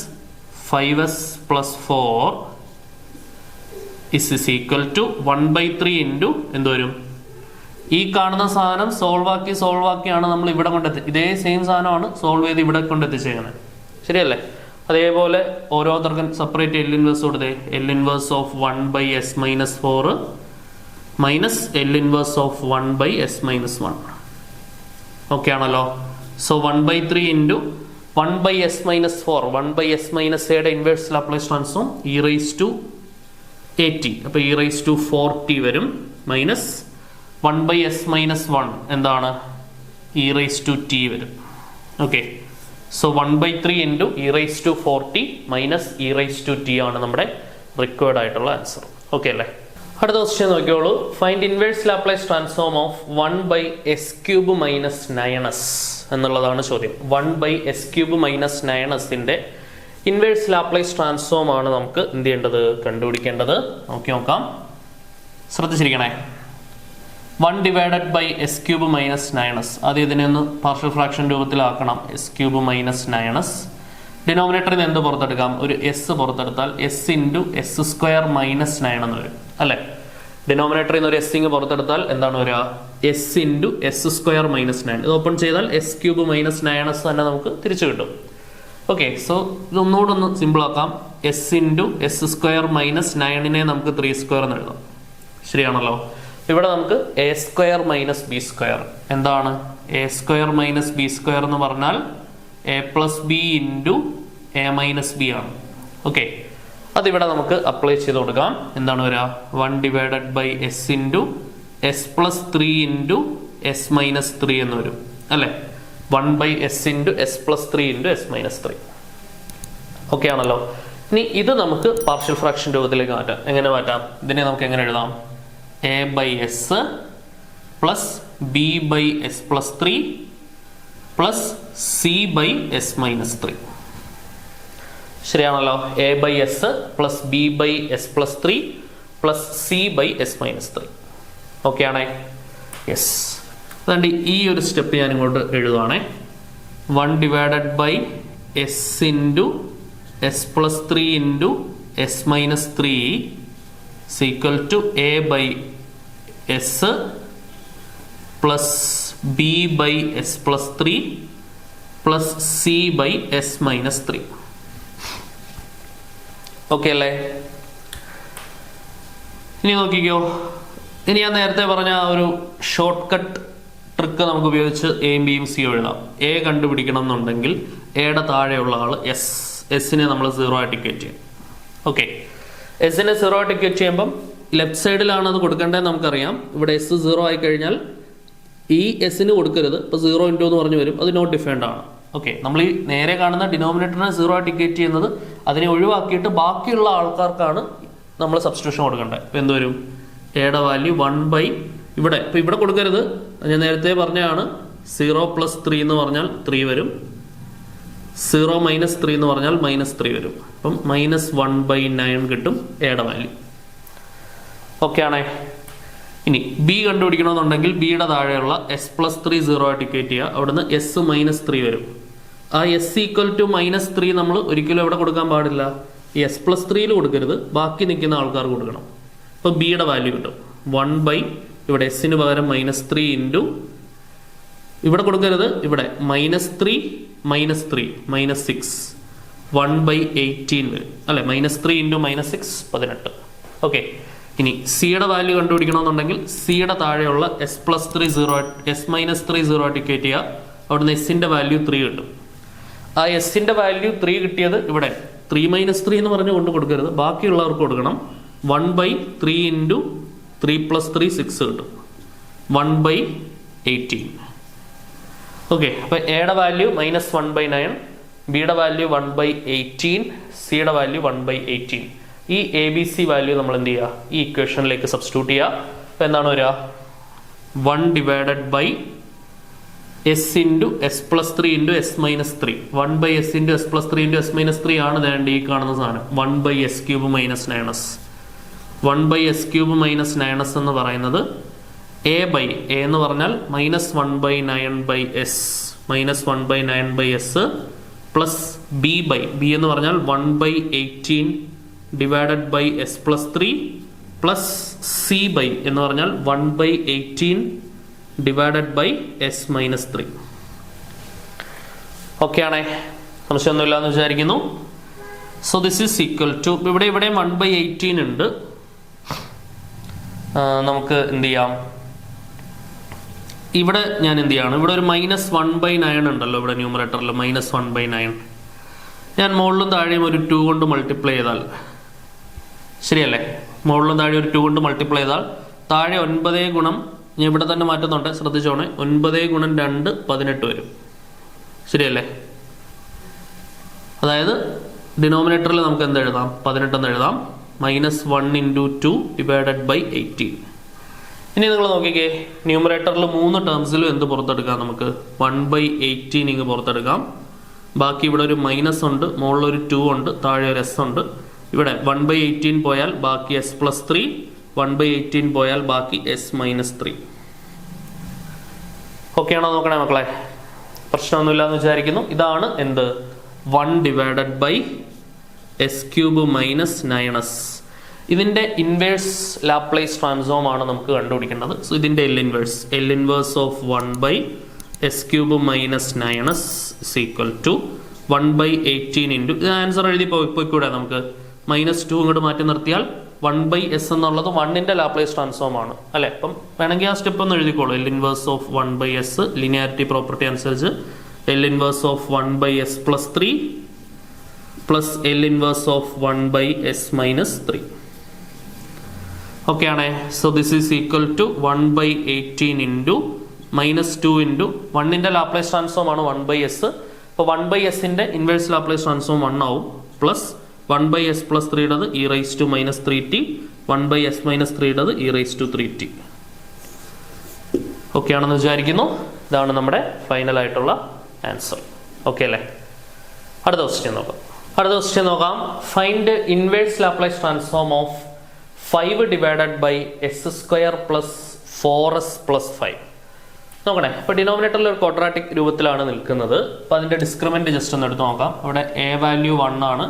5s plus 4 is equal to 1/3 into എന്ത് വരും? ഈ കാണുന്ന സാധനം സോൾവ് ആക്കിയാണ് നമ്മൾ ഇവിടെ കൊണ്ടെത്തി, ഇതേ സെയിം സാധനമാണ് സോൾവ് ചെയ്ത് ഇവിടെ കൊണ്ടെത്തിച്ചേക്കുന്നത്, ശരിയല്ലേ? അതേപോലെ ഓരോരുത്തർക്കും സെപ്പറേറ്റ് എൽ ഇൻവേഴ്സ് കൊടുത്തേ. L inverse of 1 by s-4 minus L inverse of 1 by s-1. Okay ആണല്ലോ. So 1/3 into 1 by s-4, 1 by s-യുടെ inverse Laplace transform e raised to 80, അപ്പോൾ e raised to 40 വരും. മൈനസ് 1 by s-1 എന്താണ്? e raised to t വരും. Okay, so 1/3 into e raised to 40 minus e raised to t ആണ് നമ്മുടെ required ആയിട്ടുള്ള answer. Okay അല്ലേ? അടുത്ത ക്വസ്റ്റ്യൻ നോക്കിയോളൂ. Find inverse Laplace transform of 1 by s³ minus 9s എന്നുള്ളതാണ് ചോദ്യം. 1 by s³ മൈനസ് 9sന്റെ ഇൻവേഴ്സ് ലാപ്ലേസ് ട്രാൻസ്ഫോം ആണ് നമുക്ക് എന്ത് ചെയ്യേണ്ടത്? കണ്ടുപിടിക്കേണ്ടത്. നോക്കാം, ശ്രദ്ധിച്ചിരിക്കണേ. 1 divided by s³ minus 9s, ആദ്യം ഇതിനെ ഒന്ന് partial fraction രൂപത്തിലാക്കണം. s³ minus 9s, ഡിനോമിനേറ്ററിൽ നിന്ന് എന്ത് പുറത്തെടുക്കാം? ഒരു എസ് പുറത്തെടുത്താൽ s ഇൻറ്റു s² മൈനസ് 9 എന്ന് വരും അല്ലെ. ഡിനോമിനേറ്ററിൽ നിന്ന് ഒരു എസ് പുറത്തെടുത്താൽ എന്താണ് വരിക? s into s² minus 9. ഇത് ഓപ്പൺ ചെയ്താൽ s³ മൈനസ് 9s തന്നെ നമുക്ക് തിരിച്ചു കിട്ടും. ഓക്കെ, സോ ഇതൊന്നുകൂടെ ഒന്ന് സിമ്പിൾ ആക്കാം. s ഇൻറ്റു s² മൈനസ് 9നെ നമുക്ക് 3² എന്ന് എഴുതാം, ശരിയാണല്ലോ. ഇവിടെ നമുക്ക് a² മൈനസ് b², എന്താണ് a² മൈനസ് b² എന്ന് പറഞ്ഞാൽ a plus B into A minus B ആണ്. ഓക്കെ, അതിവിടെ നമുക്ക് അപ്ലൈ ചെയ്ത് കൊടുക്കാം. എന്താണ് വരിക? 1 divided by s into s plus 3 into s minus 3 എന്ന് വരും അല്ലേ. 1 by s into s plus 3 into s minus 3. Okay ആണല്ലോ. ഇനി ഇത് നമുക്ക് പാർഷ്യൽ ഫ്രാക്ഷൻ രൂപത്തിലേക്ക് മാറ്റാം. എങ്ങനെ മാറ്റാം? ഇതിനെ നമുക്ക് എങ്ങനെ എഴുതാം? a by S plus B by S plus 3 plus C by S minus 3. ശരിയാണല്ലോ. A by S plus B by S plus 3 plus C by S minus 3. Okay ആണേ? യെസ്. അതുകൊണ്ട് ഈ ഒരു സ്റ്റെപ്പ് ഞാൻ ഇങ്ങോട്ട് എഴുതുവാണേ. 1 divided by S into S plus 3 into S minus 3 is equal to a by s plus b by s plus 3 plus c by s minus 3. Okay അല്ലേ? ഇനി നോക്കിക്കോ, ഇനി ഞാൻ നേരത്തെ പറഞ്ഞ ആ ഒരു ഷോർട്ട് കട്ട് ട്രിക്ക് നമുക്ക് ഉപയോഗിച്ച് എയും ബിയും സിയും എഴുതാം. എ കണ്ടുപിടിക്കണം എന്നുണ്ടെങ്കിൽ എയുടെ താഴെയുള്ള ആൾ എസിനെ നമ്മൾ 0 ആയിട്ട് ഇക്വേറ്റ് ചെയ്യും. ഓക്കെ, എസിനെ 0 ആയിട്ട് ഇക്വേറ്റ് ചെയ്യുമ്പം ലെഫ്റ്റ് സൈഡിലാണ് അത് കൊടുക്കേണ്ടത് നമുക്കറിയാം. ഇവിടെ എസ് 0 ആയി കഴിഞ്ഞാൽ ഈ എസിന് കൊടുക്കരുത്. ഇപ്പോൾ 0 ഇൻറ്റു എന്ന് പറഞ്ഞു വരും, അത് നോട്ട് ഡിഫൈൻഡ് ആണ്. ഓക്കെ, നമ്മൾ ഈ നേരെ കാണുന്ന ഡിനോമിനേറ്ററിനെ 0 ആയിട്ട് ഇക്വേറ്റ് ചെയ്യുന്നത് അതിനെ ഒഴിവാക്കിയിട്ട് ബാക്കിയുള്ള ആൾക്കാർക്കാണ് നമ്മൾ സബ്സ്റ്റിറ്റ്യൂഷൻ കൊടുക്കേണ്ടത്. ഇപ്പോൾ എന്ത് വരും? എയുടെ വാല്യൂ 1 ഇവിടെ, ഇപ്പോൾ ഇവിടെ കൊടുക്കരുത്, ഞാൻ നേരത്തെ പറഞ്ഞതാണ്. 0 + 3 എന്ന് പറഞ്ഞാൽ 3 വരും, 0 - 3 എന്ന് പറഞ്ഞാൽ -3 വരും. അപ്പം -1/9 കിട്ടും എയുടെ വാല്യൂ. ഓക്കെ ആണേ? ഇനി ബി കണ്ടുപിടിക്കണമെന്നുണ്ടെങ്കിൽ ബിയുടെ താഴെയുള്ള എസ് പ്ലസ് 3 0 ആയിട്ട് ഇക്വേറ്റ് ചെയ്യുക. അവിടുന്ന് എസ് -3 വരും. ആ എസ് ഈക്വൽ ടു -3 നമ്മൾ ഒരിക്കലും എവിടെ കൊടുക്കാൻ പാടില്ല? ഈ എസ് പ്ലസ് 3 കൊടുക്കരുത്, ബാക്കി നിൽക്കുന്ന ആൾക്കാർ കൊടുക്കണം. അപ്പോൾ ബിയുടെ വാല്യൂ കിട്ടും 1 ഇവിടെ എസിന് പകരം -3 ഇൻറ്റു ഇവിടെ കൊടുക്കരുത്, ഇവിടെ -3 -3 -6 1/18 വരും അല്ലെ? -3 ഇൻറ്റു -6 18. ഓക്കെ, ഇനി സിയുടെ വാല്യൂ കണ്ടുപിടിക്കണമെന്നുണ്ടെങ്കിൽ സിയുടെ താഴെയുള്ള എസ് പ്ലസ് 3 0 എസ് -3 0 ആയിട്ട് ഇക്വേറ്റ് ചെയ്യുക. അവിടുന്ന് എസിന്റെ വാല്യൂ 3 കിട്ടും. ആ എസിന്റെ വാല്യൂ 3 കിട്ടിയത് ഇവിടെ 3 - 3 എന്ന് പറഞ്ഞ് കൊണ്ട് കൊടുക്കരുത്, ബാക്കിയുള്ളവർക്ക് കൊടുക്കണം. 1/3 ഇൻറ്റു 3 + 3 6 കിട്ടും, 1/18. ഓക്കെ, അപ്പോൾ എയുടെ വാല്യൂ -1/9, ബിയുടെ വാല്യൂ 1/18, സിയുടെ വാല്യൂ 1/18. ഈ എ ബി സി വാല്യൂ നമ്മൾ എന്ത് ചെയ്യുക? ഈ ഇക്വേഷനിലേക്ക് സബ്സ്റ്റിറ്റ്യൂട്ട് ചെയ്യുക. അപ്പോൾ എന്താണ് വരിക? 1 divided by S into S plus 3 into S -3. 1/s into S plus 3 into S -3 ആണ് വേണ്ട ഈ കാണുന്ന സാധനം. 1/s³ - 9s. 1/s³ - 9s എന്ന് പറയുന്നത് എ എന്ന് പറഞ്ഞാൽ -1/9/s -1/9/s പ്ലസ് ബി എന്ന് പറഞ്ഞാൽ 1/18 divided by S plus 3 plus C എന്ന് പറഞ്ഞാൽ 1/18 ഡിവൈഡഡ് ബൈ എസ് -3. ഓക്കെ ആണേ? സംശയമൊന്നുമില്ല എന്ന് വിചാരിക്കുന്നു. So this is equal to ഇവിടെ 1/18 ഉണ്ട്. നമുക്ക് എന്ത് ചെയ്യാം? ഇവിടെ ഞാൻ എന്ത് ചെയ്യാണ്? ഇവിടെ ഒരു -1/9 ഉണ്ടല്ലോ ഇവിടെ ന്യൂമറേറ്ററിൽ, -1/9. ഞാൻ മുകളിലും താഴെയും ഒരു 2 കൊണ്ട് മൾട്ടിപ്ലൈ ചെയ്താൽ ശരിയല്ലേ? മുകളിലും താഴെ ഒരു 2 കൊണ്ട് മൾട്ടിപ്ലൈ ചെയ്താൽ താഴെ 9 ഗുണം, ഞാൻ ഇവിടെ തന്നെ മാറ്റുന്നുണ്ട്, ശ്രദ്ധിച്ചോണേ, 9 ഗുണം 2 18 വരും. ശരിയല്ലേ? അതായത് ഡിനോമിനേറ്ററിൽ നമുക്ക് എന്ത് എഴുതാം? 18 എന്ന് എഴുതാം. -1 ഇൻറ്റു 2 ഡിവൈഡഡ് ബൈ 18. ഇനി നിങ്ങൾ നോക്കിക്കേ, ന്യൂമറേറ്ററിൽ 3 ടേംസിലും എന്ത് പുറത്തെടുക്കാം? നമുക്ക് 1/18 ഇങ്ങ് പുറത്തെടുക്കാം. ബാക്കി ഇവിടെ ഒരു മൈനസ് ഉണ്ട്, മുകളിലൊരു 2 ഉണ്ട്, താഴെ ഒരു എസ് ഉണ്ട്. ഇവിടെ 1/18 പോയാൽ ബാക്കി എസ് പ്ലസ് 3, 1/18 പോയാൽ ബാക്കി എസ് -3. ഓക്കെ ആണോ? നോക്കണേ മക്കളെ, പ്രശ്നമൊന്നുമില്ല എന്ന് വിചാരിക്കുന്നു. ഇതാണ് എന്ത്? 1 ഡിവൈഡഡ് ബൈ s³ - 9s. ഇതിന്റെ ഇൻവേഴ്സ് ലാപ്ലേസ് ട്രാൻസ്ഫോം ആണ് നമുക്ക് കണ്ടുപിടിക്കേണ്ടത്. സോ ഇതിന്റെ L inverse of 1/s³ - 9s is equal to 1/18 into, ഇത് ആൻസർ എഴുതി പോയിക്കൂടെ നമുക്ക്? -2 ഇങ്ങോട്ട് മാറ്റി നിർത്തിയാൽ 1/s എന്നുള്ളത് 1ന്റെ ലാപ്ലേസ് ട്രാൻസ്ഫോം ആണ് അല്ലെ? അപ്പം വേണമെങ്കിൽ ആ സ്റ്റെപ്പ് ഒന്ന് എഴുതിക്കോളൂ. L inverse of 1/s, linearity property അനുസരിച്ച് L inverse of 1/s plus 3 plus L inverse of 1/s -3. Okay ആണേ? So this is equal to 1/18 into -2 into 1ന്റെ ലാപ്ലേസ് ട്രാൻസ്ഫോം ആണ് 1/s. അപ്പോൾ 1/sന്റെ ഇൻവേഴ്സ് ലാപ്ലേസ് ട്രാൻസ്ഫോം 1 ആവും, plus 1/s plus 3 ഇടത് e⁻⁻3t, 1/s -3 ഇടത് e⁻3t. Okay ആണെന്ന് വിചാരിക്കുന്നു. ഇതാണ് നമ്മുടെ ഫൈനൽ ആയിട്ടുള്ള ആൻസർ. ഓക്കെ അല്ലേ? അടുത്ത ക്വസ്റ്റ്യൻ നോക്കാം. Find inverse Laplace transform of 5 divided by s² plus 4s plus 5. നോക്കണേ, ഇപ്പൊ ഡിനോമിനേറ്ററിൽ ഒരു ക്വാഡ്രാറ്റിക് രൂപത്തിലാണ് നിൽക്കുന്നത്. അപ്പൊ അതിന്റെ ഡിസ്ക്രിമിനന്റ് ജസ്റ്റ് ഒന്ന് എടുത്ത് നോക്കാം. ഇവിടെ a വാല്യൂ 1 ആണ്,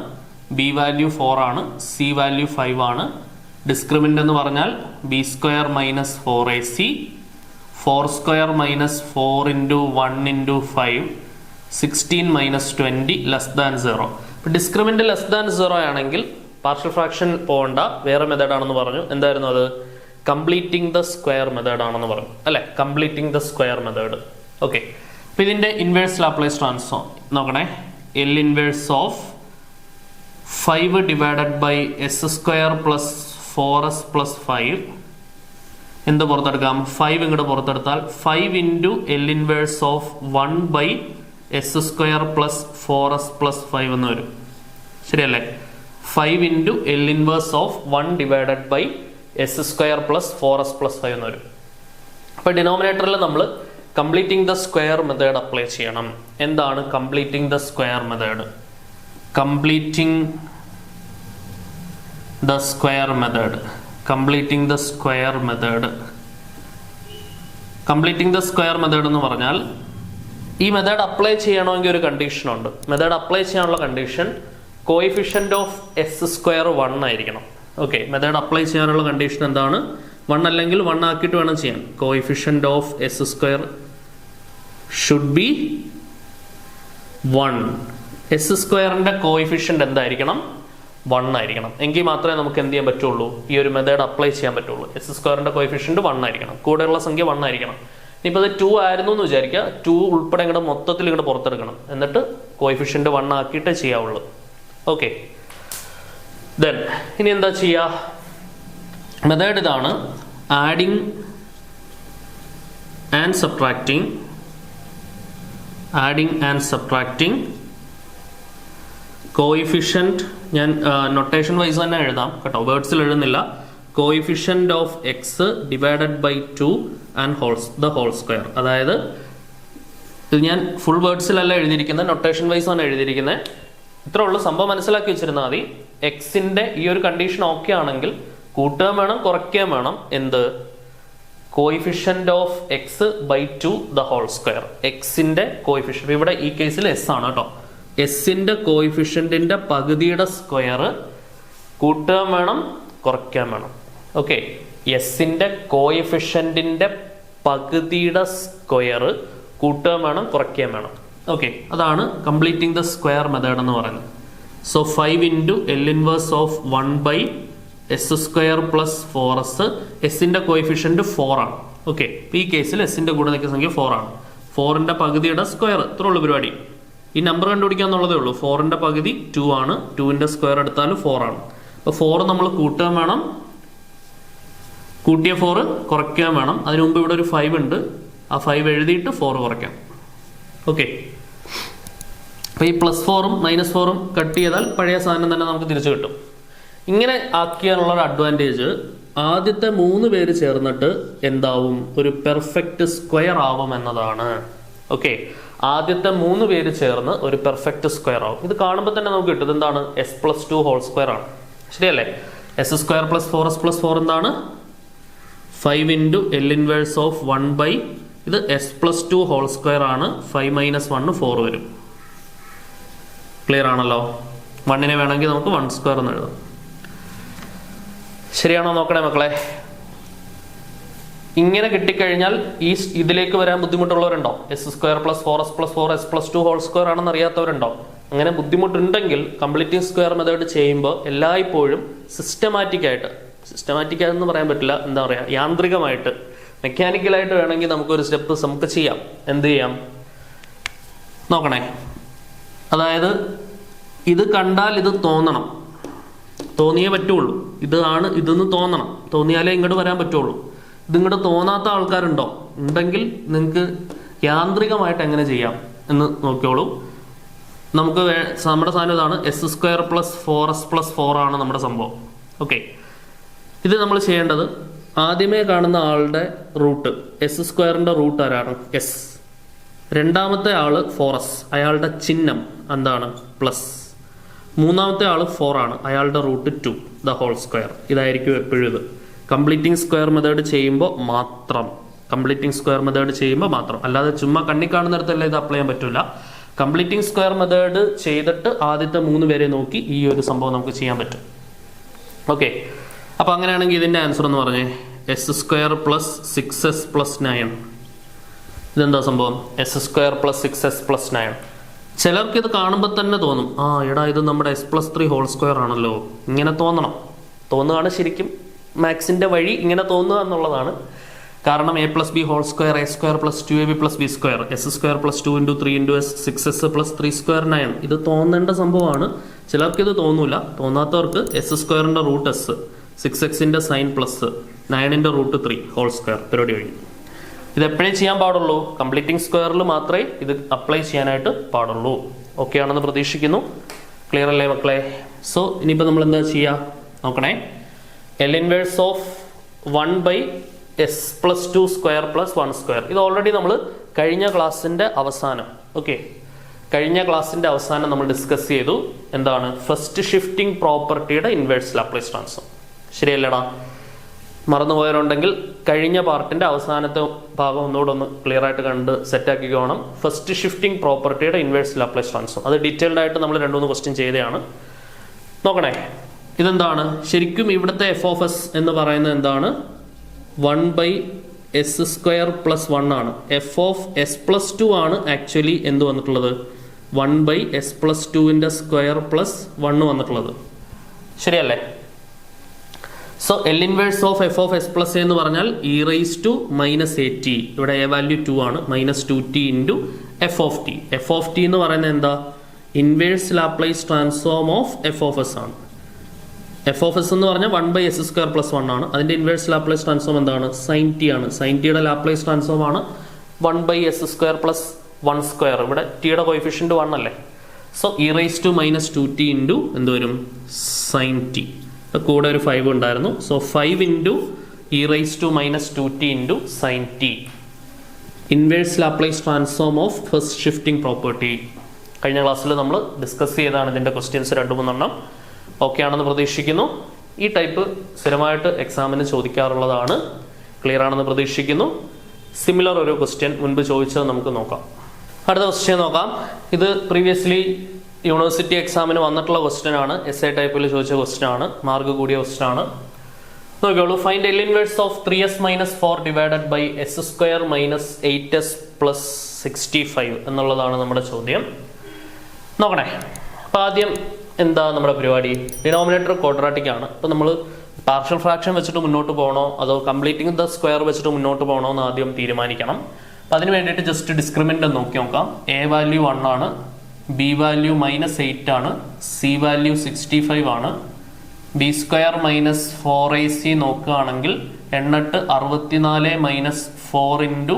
ബി വാല്യൂ 4 ആണ്, സി വാല്യൂ 5 ആണ്. ഡിസ്ക്രിമിനന്റ് എന്ന് പറഞ്ഞാൽ B square minus 4ac, 4 square minus 4 into 1 into 5, 16 minus 20 less than 0. ഇപ്പം ഡിസ്ക്രിമിനന്റ് ലെസ് ദാൻ 0 ആണെങ്കിൽ പാർഷ്യൽ ഫ്രാക്ഷൻ പോകണ്ട, വേറെ മെത്തേഡ് ആണെന്ന് പറഞ്ഞു. എന്തായിരുന്നു അത്? കംപ്ലീറ്റിംഗ് ദ സ്ക്വയർ മെത്തേഡ് ആണെന്ന് പറഞ്ഞു അല്ലെ, completing the square method. Okay, അപ്പൊ ഇതിന്റെ ഇൻവേഴ്സ് ലാപ്ലേസ് ട്രാൻസ്ഫോം നോക്കണേ. L inverse of 5 divided by S square plus 4s plus 5 എന്ത് പുറത്തെടുക്കാം? 5 ഇങ്ങോട്ട് പുറത്തെടുത്താൽ 5 into L inverse of 1 by S square plus 4s plus 5 എന്ന് വരും. ശരിയല്ലേ? 5 into L inverse of 1 divided by S square plus 4s plus 5 എന്ന് വരും. അപ്പൊ ഡിനോമിനേറ്ററിൽ നമ്മൾ completing the square method apply ചെയ്യണം. എന്താണ് completing the square method? Completing the square method, completing the square method. Completing the square method എന്ന് പറഞ്ഞാൽ ഈ മെത്തേഡ് അപ്ലൈ ചെയ്യണമെങ്കിൽ ഒരു കണ്ടീഷൻ ഉണ്ട്. മെത്തേഡ് അപ്ലൈ ചെയ്യാനുള്ള condition coefficient of S square 1 ആയിരിക്കണം. ഓക്കെ, മെത്തേഡ് അപ്ലൈ ചെയ്യാനുള്ള കണ്ടീഷൻ എന്താണ്? 1 അല്ലെങ്കിൽ 1 ആക്കിയിട്ട് വേണം ചെയ്യാൻ. Coefficient of S square should be 1. S സ്ക്വയറിന്റെ കോയിഫിഷ്യന്റ് എന്തായിരിക്കണം? 1 ആയിരിക്കണം. എങ്കിൽ മാത്രമേ നമുക്ക് എന്ത് ചെയ്യാൻ പറ്റുള്ളൂ? ഈ ഒരു മെത്തേഡ് അപ്ലൈ ചെയ്യാൻ പറ്റുള്ളൂ. എസ് സ്ക്വയറിന്റെ കോയിഫിഷ്യന്റ് 1 ആയിരിക്കണം, കൂടെയുള്ള സംഖ്യ 1 ആയിരിക്കണം. ഇനിയിപ്പോൾ അത് 2 ആയിരുന്നു എന്ന് വിചാരിക്കുക, 2 ഉൾപ്പെടെ ഇങ്ങോട്ട് മൊത്തത്തിൽ ഇങ്ങോട്ട് പുറത്തെടുക്കണം, എന്നിട്ട് കോയിഫിഷ്യന്റ് 1 ആക്കിയിട്ടേ ചെയ്യാവുള്ളൂ. ഓക്കെ, ദെൻ ഇനി എന്താ ചെയ്യുക? മെത്തേഡ് ഇതാണ്: adding and subtracting, adding and subtracting coefficient. ഞാൻ നൊട്ടേഷൻ വൈസ് തന്നെ എഴുതാം കേട്ടോ, വേർഡ്സിൽ എഴുതുന്നില്ല. Coefficient of X divided by 2 and the whole square. അതായത് ഇത് ഞാൻ ഫുൾ വേർഡ്സിലല്ല എഴുതിയിരിക്കുന്നത്, നൊട്ടേഷൻ വൈസ് ആണ് എഴുതിയിരിക്കുന്നത്. ഇത്ര ഉള്ളു, സംഭവം മനസ്സിലാക്കി വെച്ചിരുന്നാൽ മതി. എക്സിന്റെ ഈ ഒരു കണ്ടീഷൻ ഓക്കെ ആണെങ്കിൽ കൂട്ടുകയും വേണം കുറയ്ക്കുകയും വേണം. എന്ത്? Coefficient of X by 2 the whole square. എക്സിന്റെ കോയിഫിഷ്യന്റ് ഇവിടെ ഈ കേസിൽ എസ് ആണ് കേട്ടോ. എസിന്റെ കോയിഫിഷ്യന്റിന്റെ പകുതിയുടെ സ്ക്വയർ കൂട്ടുകയും വേണം കുറയ്ക്കുകയും വേണം. ഓക്കെ, എസിന്റെ കോയിഫിഷ്യന്റിന്റെ പകുതിയുടെ സ്ക്വയർ കൂട്ടുകയും വേണം കുറയ്ക്കുകയും വേണം. ഓക്കെ, അതാണ് കംപ്ലീറ്റിംഗ് ദ സ്ക്വയർ മെത്തേഡ് എന്ന് പറയുന്നത്. So 5 into L inverse of 1 by S square plus 4s. എസിന്റെ കോയിഫിഷ്യന്റ് 4 ആണ്. ഓക്കെ, ഈ കേസിൽ എസിന്റെ കൂടെ നിൽക്കുന്ന സംഖ്യ 4 ആണ്. 4ന്റെ പകുതിയുടെ സ്ക്വയർ, ഇത്ര ഉള്ളു പരിപാടി. ഈ നമ്പർ കണ്ടുപിടിക്കാന്നുള്ളതേ ഉള്ളൂ. 4ന്റെ പകുതി 2 ആണ്, 2ന്റെ സ്ക്വയർ എടുത്താലും 4 ആണ്. അപ്പൊ 4 നമ്മൾ കൂട്ടുകയും വേണം, കൂട്ടിയ 4 കുറയ്ക്കുകയും വേണം. അതിനു മുമ്പ് ഇവിടെ ഒരു 5 ഉണ്ട്, ആ 5 എഴുതിയിട്ട് 4 കുറയ്ക്കാം. ഓക്കെ, അപ്പൊ ഈ +4ഉം -4ഉം കട്ട് ചെയ്താൽ പഴയ സാധനം തന്നെ നമുക്ക് തിരിച്ചു കിട്ടും. ഇങ്ങനെ ആക്കിയാലുള്ള ഒരു അഡ്വാൻറ്റേജ്, ആദ്യത്തെ 3 പേര് ചേർന്നിട്ട് എന്താവും? ഒരു പെർഫെക്റ്റ് സ്ക്വയർ ആവും എന്നതാണ്. ഓക്കെ, ആദ്യത്തെ 3 പേര് ചേർന്ന് ഒരു പെർഫെക്റ്റ് സ്ക്വയർ ആവും. ഇത് കാണുമ്പോൾ തന്നെ നമുക്ക് കിട്ടും എന്താണ്? s+2 ഹോൾ സ്ക്വയർ ആണ്. ശരിയല്ലേ? S square plus 4s plus 4 എന്താണ്? 5 into L inverse of 1 by ഇത് s+2 ഹോൾ സ്ക്വയർ ആണ്. 5 - 1 4 വരും. ക്ലിയർ ആണല്ലോ? 1നെ വേണമെങ്കിൽ നമുക്ക് 1 സ്ക്വയർ എന്ന് എഴുതാം. ശരിയാണോ നോക്കണേ മക്കളെ? ഇങ്ങനെ കിട്ടിക്കഴിഞ്ഞാൽ ഈ ഇതിലേക്ക് വരാൻ ബുദ്ധിമുട്ടുള്ളവരുണ്ടോ? S square plus 4s plus 4 s+2 whole square ആണെന്ന് അറിയാത്തവരുണ്ടോ? അങ്ങനെ ബുദ്ധിമുട്ടുണ്ടെങ്കിൽ കംപ്ലീറ്റിംഗ് സ്ക്വയർ മെത്തേഡ് ചെയ്യുമ്പോൾ എല്ലായ്പ്പോഴും സിസ്റ്റമാറ്റിക് ആയെന്ന് പറയാൻ പറ്റില്ല, എന്താ പറയുക, യാന്ത്രികമായിട്ട് മെക്കാനിക്കലായിട്ട് വേണമെങ്കിൽ നമുക്കൊരു സ്റ്റെപ്പ് നമുക്ക് ചെയ്യാം. എന്ത് ചെയ്യാം നോക്കണേ. അതായത് ഇത് കണ്ടാൽ ഇത് തോന്നണം, തോന്നിയേ പറ്റുള്ളൂ. ഇതെന്ന് തോന്നണം, തോന്നിയാലേ ഇങ്ങോട്ട് വരാൻ പറ്റുള്ളൂ. ഇതിങ്ങോട്ട് തോന്നാത്ത ആൾക്കാരുണ്ടോ? ഉണ്ടെങ്കിൽ നിങ്ങൾക്ക് യാന്ത്രികമായിട്ട് എങ്ങനെ ചെയ്യാം എന്ന് നോക്കിയോളൂ. നമുക്ക് നമ്മുടെ സാധനം ഇതാണ്. S square plus 4s plus 4 ആണ് നമ്മുടെ സംഭവം. ഓക്കെ, ഇത് നമ്മൾ ചെയ്യേണ്ടത് ആദ്യമേ കാണുന്ന ആളുടെ റൂട്ട്, എസ് സ്ക്വയറിന്റെ റൂട്ട് ആരാണ്? എസ്. രണ്ടാമത്തെ ആള് 4s, അയാളുടെ ചിഹ്നം എന്താണ്? പ്ലസ്. മൂന്നാമത്തെ ആള് 4 ആണ്, അയാളുടെ റൂട്ട് 2 ദ ഹോൾ സ്ക്വയർ. ഇതായിരിക്കും എപ്പോഴും ഇത് കംപ്ലീറ്റിംഗ് സ്ക്വയർ മെത്തേഡ് ചെയ്യുമ്പോൾ മാത്രം. അല്ലാതെ ചുമ്മാ കണ്ണി കാണുന്നിടത്തല്ല ഇത് അപ്ലൈ ചെയ്യാൻ പറ്റില്ല. കംപ്ലീറ്റിംഗ് സ്ക്വയർ മെത്തേഡ് ചെയ്തിട്ട് ആദ്യത്തെ 3 പേരെ നോക്കി ഈ ഒരു സംഭവം നമുക്ക് ചെയ്യാൻ പറ്റും. ഓക്കെ, അപ്പോൾ അങ്ങനെയാണെങ്കിൽ ഇതിൻ്റെ ആൻസർ എന്ന് പറഞ്ഞേ s² + 6s + 9. ഇതെന്താ സംഭവം? s² + 6s + 9. ചിലർക്ക് ഇത് കാണുമ്പോൾ തന്നെ തോന്നും, എടാ ഇത് നമ്മുടെ s+3² ആണല്ലോ. ഇങ്ങനെ തോന്നുകയാണ് ശരിക്കും. മാത്സിൻ്റെ വഴി ഇങ്ങനെ തോന്നുക എന്നുള്ളതാണ്. കാരണം a + b² a² + 2ab + b², s² + 2 × 3 × s 6s + 3² 9. ഇത് തോന്നേണ്ട സംഭവമാണ്. ചിലർക്ക് ഇത് തോന്നൂല. തോന്നാത്തവർക്ക് s² root s, 6x sine plus 9 √3 2 പരിപാടി കഴിഞ്ഞു. ഇത് എപ്പോഴേ ചെയ്യാൻ പാടുള്ളൂ? കംപ്ലീറ്റിംഗ് സ്ക്വയറിൽ മാത്രമേ ഇത് അപ്ലൈ ചെയ്യാനായിട്ട് പാടുള്ളൂ. ഓക്കെ ആണെന്ന് പ്രതീക്ഷിക്കുന്നു. ക്ലിയർ അല്ലേ മക്കളെ? സോ ഇനിയിപ്പോൾ നമ്മൾ എന്താ ചെയ്യുക നോക്കണേ. L inverse of 1/s + 2² + 1². ഇത് ഓൾറെഡി നമ്മൾ കഴിഞ്ഞ ക്ലാസ്സിൻ്റെ അവസാനം നമ്മൾ ഡിസ്കസ് ചെയ്തു. എന്താണ്? ഫസ്റ്റ് ഷിഫ്റ്റിംഗ് പ്രോപ്പർട്ടിയുടെ ഇൻവേഴ്സ് ലാപ്ലേസ് ട്രാൻസ്ഫോം. ശരിയല്ലടാ? മറന്നുപോയവരുണ്ടെങ്കിൽ കഴിഞ്ഞ പാർട്ടിന്റെ അവസാനത്തെ ഭാഗം ഒന്നുകൂടെ ഒന്ന് ക്ലിയർ ആയിട്ട് കണ്ട് സെറ്റാക്കിക്കോണം. ഫസ്റ്റ് ഷിഫ്റ്റിംഗ് പ്രോപ്പർട്ടിയുടെ ഇൻവേഴ്സ് ലാപ്ലേസ് ട്രാൻസ്ഫോം അത് ഡീറ്റെയിൽഡ് ആയിട്ട് നമ്മൾ 2-3 ക്വസ്റ്റ്യൻ ചെയ്തതാണ്. നോക്കണേ, ഇതെന്താണ്? ശരിക്കും ഇവിടുത്തെ f(s) എന്ന് പറയുന്നത് എന്താണ്? 1/s² + 1 ആണ്. f(s + 2) ആണ് ആക്ച്വലി എന്ത് വന്നിട്ടുള്ളത്? 1/s + 2 സ്ക്വയർ + 1 വന്നിട്ടുള്ളത്. ശരിയല്ലേ? So L inverse of f(s + a) എന്ന് പറഞ്ഞാൽ e⁻−at. ഇവിടെ a വാല്യൂ 2 ആണ്. -2t × f(t). f(t) എന്ന് പറയുന്നത് എന്താ? Inverse Laplace transform of f(s) ആണ്. f(s) എന്ന് പറഞ്ഞാൽ 1/s² + 1 ആണ്. അതിന്റെ ഇൻവേഴ്സ് ലാപ്ലേസ് ട്രാൻസ്ഫോം എന്താണ്? sin t ആണ്. sin t യുടെ ലാപ്ലേസ് ട്രാൻസ്ഫോം ആണ് 1/s² + 1². ഇവിടെ t യുടെ കോഎഫിഷ്യന്റ് 1 അല്ലേ? സോ e⁻−2t എന്ത് വരും? sin t. കൂടെ ഒരു 5 ഉണ്ടായിരുന്നു. So 5 × e⁻−2t × sin t. Inverse Laplace transform of first shifting property. കഴിഞ്ഞ ക്ലാസ്സിൽ നമ്മൾ ഡിസ്കസ് ചെയ്തതാണ് ഇതിന്റെ ക്വസ്റ്റ്യൻസ് 2-3 എണ്ണം. ഓക്കെ ആണെന്ന് പ്രതീക്ഷിക്കുന്നു. ഈ ടൈപ്പ് സ്ഥിരമായിട്ട് എക്സാമിന് ചോദിക്കാറുള്ളതാണ്. ക്ലിയർ ആണെന്ന് പ്രതീക്ഷിക്കുന്നു. സിമിലർ ഒരു ക്വസ്റ്റ്യൻ മുൻപ് ചോദിച്ചത് നമുക്ക് നോക്കാം. അടുത്ത ക്വസ്റ്റ്യൻ നോക്കാം. ഇത് പ്രീവിയസ്ലി യൂണിവേഴ്സിറ്റി എക്സാമിന് വന്നിട്ടുള്ള ക്വസ്റ്റ്യൻ ആണ്. SI ടൈപ്പിൽ ചോദിച്ച ക്വസ്റ്റ്യൻ ആണ്. മാർക്ക് കൂടിയ ക്വസ്റ്റ്യൻ ആണ്. നോക്കിയോളൂ. Find L inverse of 3s - 4 / s² - 8s + 65 എന്നുള്ളതാണ് നമ്മുടെ ചോദ്യം. നോക്കണേ. അപ്പോൾ ആദ്യം എന്താ നമ്മുടെ പരിപാടി? ഡിനോമിനേറ്റർ ക്വാഡ്രാറ്റിക് ആണ്. അപ്പോൾ നമ്മൾ പാർഷ്യൽ ഫ്രാക്ഷൻ വെച്ചിട്ട് മുന്നോട്ട് പോകണോ അതോ കംപ്ലീറ്റിംഗ് ദ സ്ക്വയർ വെച്ചിട്ട് മുന്നോട്ട് പോകണോ എന്ന് ആദ്യം തീരുമാനിക്കണം. അപ്പം അതിന് വേണ്ടിയിട്ട് ജസ്റ്റ് ഡിസ്ക്രിമിനൻ്റ് നോക്കി നോക്കാം. a വാല്യൂ 1 ആണ്, b വാല്യൂ -8 ആണ്, c വാല്യൂ 65 ആണ്. b² - 4ac നോക്കുകയാണെങ്കിൽ 8 64 - 4 ×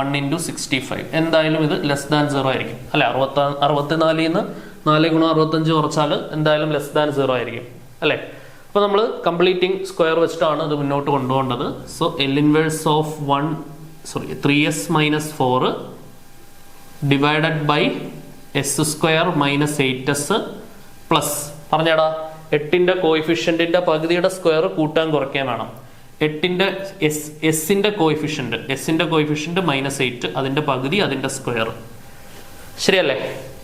1 × 65. എന്തായാലും ഇത് <0 ആയിരിക്കും അല്ലെ? 64 ന്ന് 4 × 65 കുറച്ചാൽ എന്തായാലും <0 ആയിരിക്കും അല്ലെ? അപ്പോൾ നമ്മൾ കംപ്ലീറ്റിംഗ് സ്ക്വയർ വെച്ചിട്ടാണ് ഇത് മുന്നോട്ട് കൊണ്ടുപോകേണ്ടത്. So L inverse of 3s - 4 divided by s² - 8s plus പറഞ്ഞേടാ 8ന്റെ കോയിഫിഷ്യന്റിന്റെ പകുതിയുടെ സ്ക്വയർ കൂട്ടാൻ കുറയ്ക്കാൻ വേണം. 8ന്റെ എസിന്റെ കോയിഫിഷ്യന്റ് -8, അതിന്റെ പകുതി അതിന്റെ സ്ക്വയർ. ശരിയല്ലേ?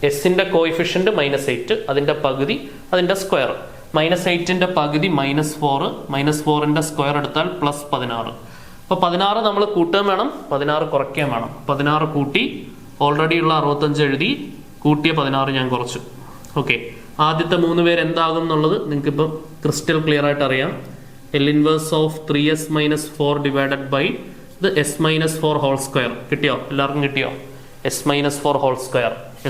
എസിന്റെ കോയിഫിഷ്യന്റ് -8, അതിന്റെ പകുതി അതിന്റെ സ്ക്വയർ. -8ന്റെ പകുതി -4, -4ന്റെ സ്ക്വയർ എടുത്താൽ +16. അപ്പോൾ 16 നമ്മൾ കൂട്ടാൻ വേണം, 16 കുറയ്ക്കാൻ വേണം. 16 കൂട്ടി ഓൾറെഡി ഉള്ള 65 എഴുതി, കൂട്ടിയ 16 ഞാൻ കുറച്ചു. ഓക്കെ, ആദ്യത്തെ 3 പേര് എന്താകും എന്നുള്ളത് നിങ്ങൾക്ക് ഇപ്പം ക്രിസ്റ്റൽ ക്ലിയർ ആയിട്ട് അറിയാം. L inverse of 3s - 4 divided by ഇത് s-4 കിട്ടിയോ? എല്ലാവർക്കും കിട്ടിയോ? s-4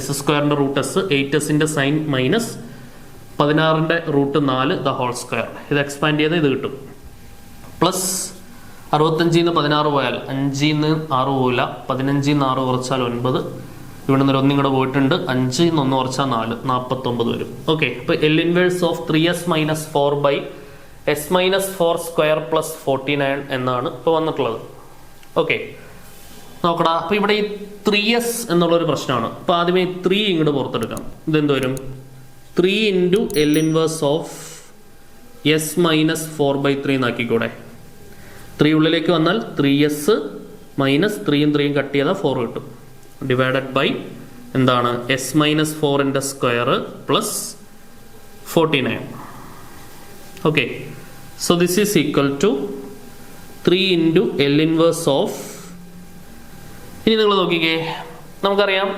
s²ന്റെ റൂട്ട് s, 8sന്റെ സൈൻ മൈനസ് 16ന്റെ റൂട്ട് 4 ദ ഹോൾ സ്ക്വയർ. ഇത് എക്സ്പാൻഡ് ചെയ്ത് ഇത് കിട്ടും. പ്ലസ് 65 ന്ന് 16 പോയാൽ 5 ന്ന് 6 പോയില്ല, 15 ന്ന് 6 കുറച്ചാൽ 9, ഇവിടെ നിന്ന് 1 ഇങ്ങോട്ട് പോയിട്ടുണ്ട്, 5 ന്ന് 1 കുറച്ചാൽ 4, 49 വരും. ഓക്കെ, അപ്പോൾ L inverse of 3s - 4 by s-4² + 49 എന്നാണ് ഇപ്പോൾ വന്നിട്ടുള്ളത്. ഓക്കെ, നോക്കടാ. അപ്പോൾ ഇവിടെ ഈ 3s എന്നുള്ളൊരു പ്രശ്നമാണ്. അപ്പോൾ ആദ്യമേ 3 ഇങ്ങോട്ട് പുറത്തെടുക്കാം. ഇതെന്ത് വരും? 3 × L ഇൻവേഴ്സ് ഓഫ് s-4/3 എന്നാക്കിക്കൂടെ. 3 ഉള്ളിലേക്ക് വന്നാൽ 3s - 3 യും 3യും കട്ട് ചെയ്താൽ 4 കിട്ടും. ഡിവൈഡഡ് ബൈ എന്താണ് എസ് മൈനസ് ഫോറിൻ്റെ square plus 49. Okay, so this is equal to 3 into L inverse of. ഇനി നിങ്ങൾ നോക്കിക്കേ, നമുക്കറിയാം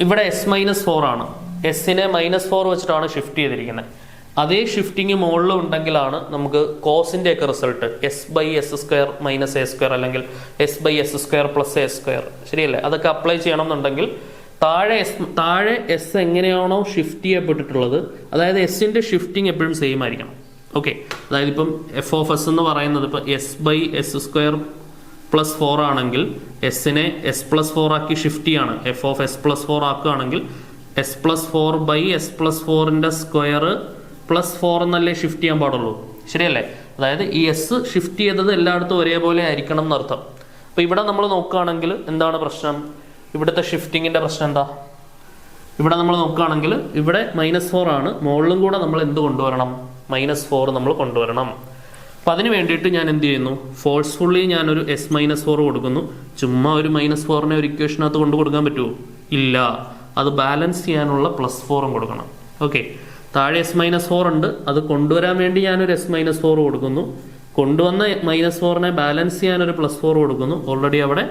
ഇവിടെ എസ് മൈനസ് 4 ആണ്. എസിനെ -4 വെച്ചിട്ടാണ് ഷിഫ്റ്റ് ചെയ്തിരിക്കുന്നത്. അതേ ഷിഫ്റ്റിംഗ് മുകളിലും ഉണ്ടെങ്കിലാണ് നമുക്ക് കോസിന്റെ ഒക്കെ റിസൾട്ട് S/S² മൈനസ് A² അല്ലെങ്കിൽ S/S² പ്ലസ് A², ശരിയല്ലേ? അതൊക്കെ അപ്ലൈ ചെയ്യണം എന്നുണ്ടെങ്കിൽ താഴെ എസ് എങ്ങനെയാണോ ഷിഫ്റ്റ് ചെയ്യപ്പെട്ടിട്ടുള്ളത്, അതായത് എസിന്റെ ഷിഫ്റ്റിംഗ് എപ്പോഴും സെയിം ആയിരിക്കണം. ഓക്കെ, അതായത് ഇപ്പം f(s) എന്ന് പറയുന്നത് ഇപ്പം S/S² പ്ലസ് 4 ആണെങ്കിൽ എസിനെ S+4 ആക്കി ഷിഫ്റ്റ് ചെയ്യാണ്. f(s+4) ആക്കുകയാണെങ്കിൽ S+4/S+4ന്റെ സ്ക്വയർ പ്ലസ് 4 എന്നല്ലേ ഷിഫ്റ്റ് ചെയ്യാൻ പാടുള്ളൂ, ശരിയല്ലേ? അതായത് ഈ എസ് ഷിഫ്റ്റ് ചെയ്തത് എല്ലായിടത്തും ഒരേപോലെ ആയിരിക്കണം എന്നർത്ഥം. അപ്പൊ ഇവിടെ നമ്മൾ നോക്കുകയാണെങ്കിൽ എന്താണ് പ്രശ്നം? ഇവിടുത്തെ ഷിഫ്റ്റിങ്ങിന്റെ പ്രശ്നം എന്താ? ഇവിടെ നമ്മൾ നോക്കുകയാണെങ്കിൽ ഇവിടെ -4 ആണ്, മുകളിലും കൂടെ നമ്മൾ എന്ത് കൊണ്ടുവരണം? -4 നമ്മൾ കൊണ്ടുവരണം. അപ്പൊ അതിന് വേണ്ടിയിട്ട് ഞാൻ എന്ത് ചെയ്യുന്നു? ഫോഴ്സ്ഫുള്ളി ഞാനൊരു S-4 കൊടുക്കുന്നു. ചുമ്മാ ഒരു -4നെ ഒരു ഇക്വേഷനകത്ത് കൊണ്ടു കൊടുക്കാൻ പറ്റുമോ? ഇല്ല, അത് ബാലൻസ് ചെയ്യാനുള്ള +4 കൊടുക്കണം. ഓക്കെ, താഴെ S-4 ഉണ്ട്, അത് കൊണ്ടുവരാൻ വേണ്ടി ഞാനൊരു S-4 കൊടുക്കുന്നു. കൊണ്ടുവന്ന -4നെ ബാലൻസ് ചെയ്യാൻ ഒരു +4 കൊടുക്കുന്നു. ഓൾറെഡി അവിടെ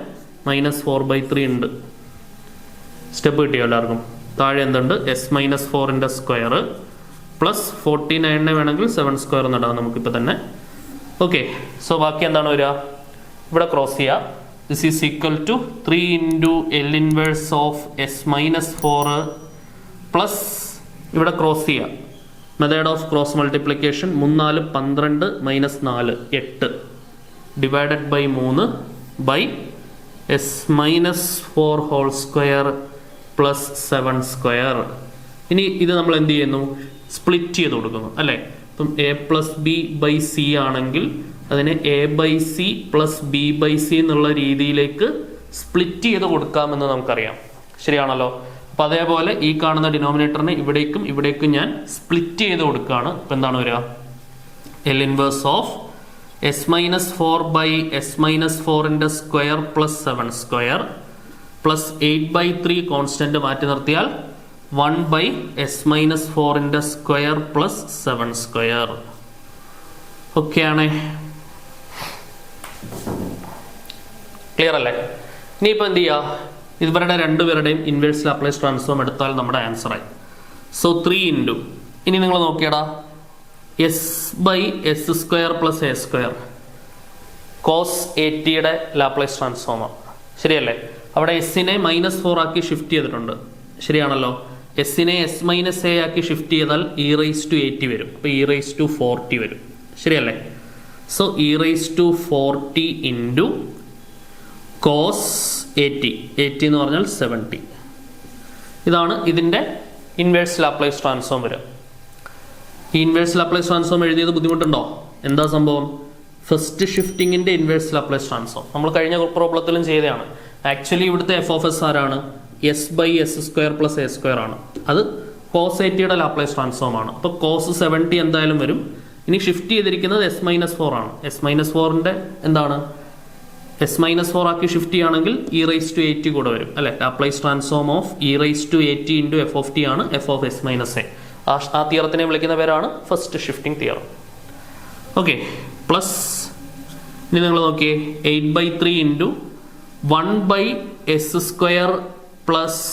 -4/3 ഉണ്ട്. സ്റ്റെപ്പ് കിട്ടിയോ എല്ലാവർക്കും? താഴെ എന്തുണ്ട്? S-4ന്റെ സ്ക്വയർ പ്ലസ് 49നെ വേണമെങ്കിൽ 7² എന്നിടാം നമുക്കിപ്പോൾ തന്നെ. ഓക്കെ, സോ ബാക്കി എന്താണ് വരിക? ഇവിടെ ക്രോസ് ചെയ്യുക. This is equal to 3 into L inverse of S-4 plus ഇവിടെ ക്രോസ് ചെയ്യുക. Method of cross multiplication 3 4 12 -4 8 divided by 3 by S-4 whole square plus 7². ഇനി ഇത് നമ്മൾ എന്ത് ചെയ്യുന്നു? സ്പ്ലിറ്റ് ചെയ്ത് കൊടുക്കുന്നു, അല്ലേ? ഇപ്പം A+B/C ആണെങ്കിൽ അതിനെ A/C പ്ലസ് B/C എന്നുള്ള രീതിയിലേക്ക് സ്പ്ലിറ്റ് ചെയ്ത് കൊടുക്കാമെന്ന് നമുക്കറിയാം, ശരിയാണല്ലോ? അപ്പൊ അതേപോലെ ഈ കാണുന്ന ഡിനോമിനേറ്ററിനെ ഇവിടേക്കും ഞാൻ സ്പ്ലിറ്റ് ചെയ്ത് കൊടുക്കുകയാണ്. ഇപ്പൊ എന്താണ് വരിക? എൽ ഇൻവേഴ്സ് ഓഫ് S-4/S-4ന്റെ സ്ക്വയർ പ്ലസ് 7² പ്ലസ് 8/3 കോൺസ്റ്റന്റ് മാറ്റി നിർത്തിയാൽ 1/S-4ന്റെ സ്ക്വയർ പ്ലസ് 7². ഓക്കെ ആണേ? ക്ലിയർ അല്ലേ? ഇനിയിപ്പോ എന്ത് ചെയ്യാ? ഇവരുടെ രണ്ടുപേരുടെയും ഇൻവേഴ്സ് ലാപ്ലേസ് ട്രാൻസ്ഫോം എടുത്താൽ നമ്മുടെ ആൻസർ ആയി. സോ 3 ഇൻറ്റു, ഇനി നിങ്ങൾ നോക്കിയടാ, S/S² പ്ലസ് A² കോസ് 80യുടെ ലാപ്ലേസ് ട്രാൻസ്ഫോമാണ്, ശരിയല്ലേ? അവിടെ എസിനെ -4 ആക്കി ഷിഫ്റ്റ് ചെയ്തിട്ടുണ്ട്, ശരിയാണല്ലോ? എസിനെ S-A ആക്കി ഷിഫ്റ്റ് ചെയ്താൽ e⁻80 വരും. അപ്പൊ e⁻40 വരും, ശരിയല്ലേ? സോ e⁻40 ഇൻറ്റു കോസ് 80 എന്ന് പറഞ്ഞാൽ 70. ഇതാണ് ഇതിന്റെ ഇൻവേഴ്സ് ലാപ്ലേസ് ട്രാൻസ്ഫോം വരിക. ഈ ഇൻവേഴ്സ് ലാപ്ലേസ് ട്രാൻസ്ഫോം എഴുതിയത് ബുദ്ധിമുട്ടുണ്ടോ? എന്താ സംഭവം? ഫസ്റ്റ് ഷിഫ്റ്റിംഗിന്റെ ഇൻവേഴ്സ് ലാപ്ലേസ് ട്രാൻസ്ഫോം നമ്മൾ കഴിഞ്ഞ പ്രോബ്ലത്തിലും ചെയ്തതാണ്. ആക്ച്വലി ഇവിടുത്തെ f(s) ആരാണ്? S/S² പ്ലസ് A² ആണ്. അത് കോസ് 80യുടെ ലാപ്ലേസ് ട്രാൻസ്ഫോം ആണ്. അപ്പൊ കോസ് 70 എന്തായാലും വരും. ഇനി ഷിഫ്റ്റ് ചെയ്തിരിക്കുന്നത് S-4 ആണ്. S-4ന്റെ എന്താണ്? S-4 ആക്കി ഷിഫ്റ്റ് ചെയ്യുകയാണെങ്കിൽ e⁻80 കൂടെ വരും, അല്ലെ? Laplace transform of e⁻80 into f(t) ആണ് f(s-a). ആ തിയറത്തിനെ വിളിക്കുന്ന പേരാണ് first shifting theorem. Okay, plus ഇനി നിങ്ങൾ നോക്കിയേ, 8/3 into 1/S² plus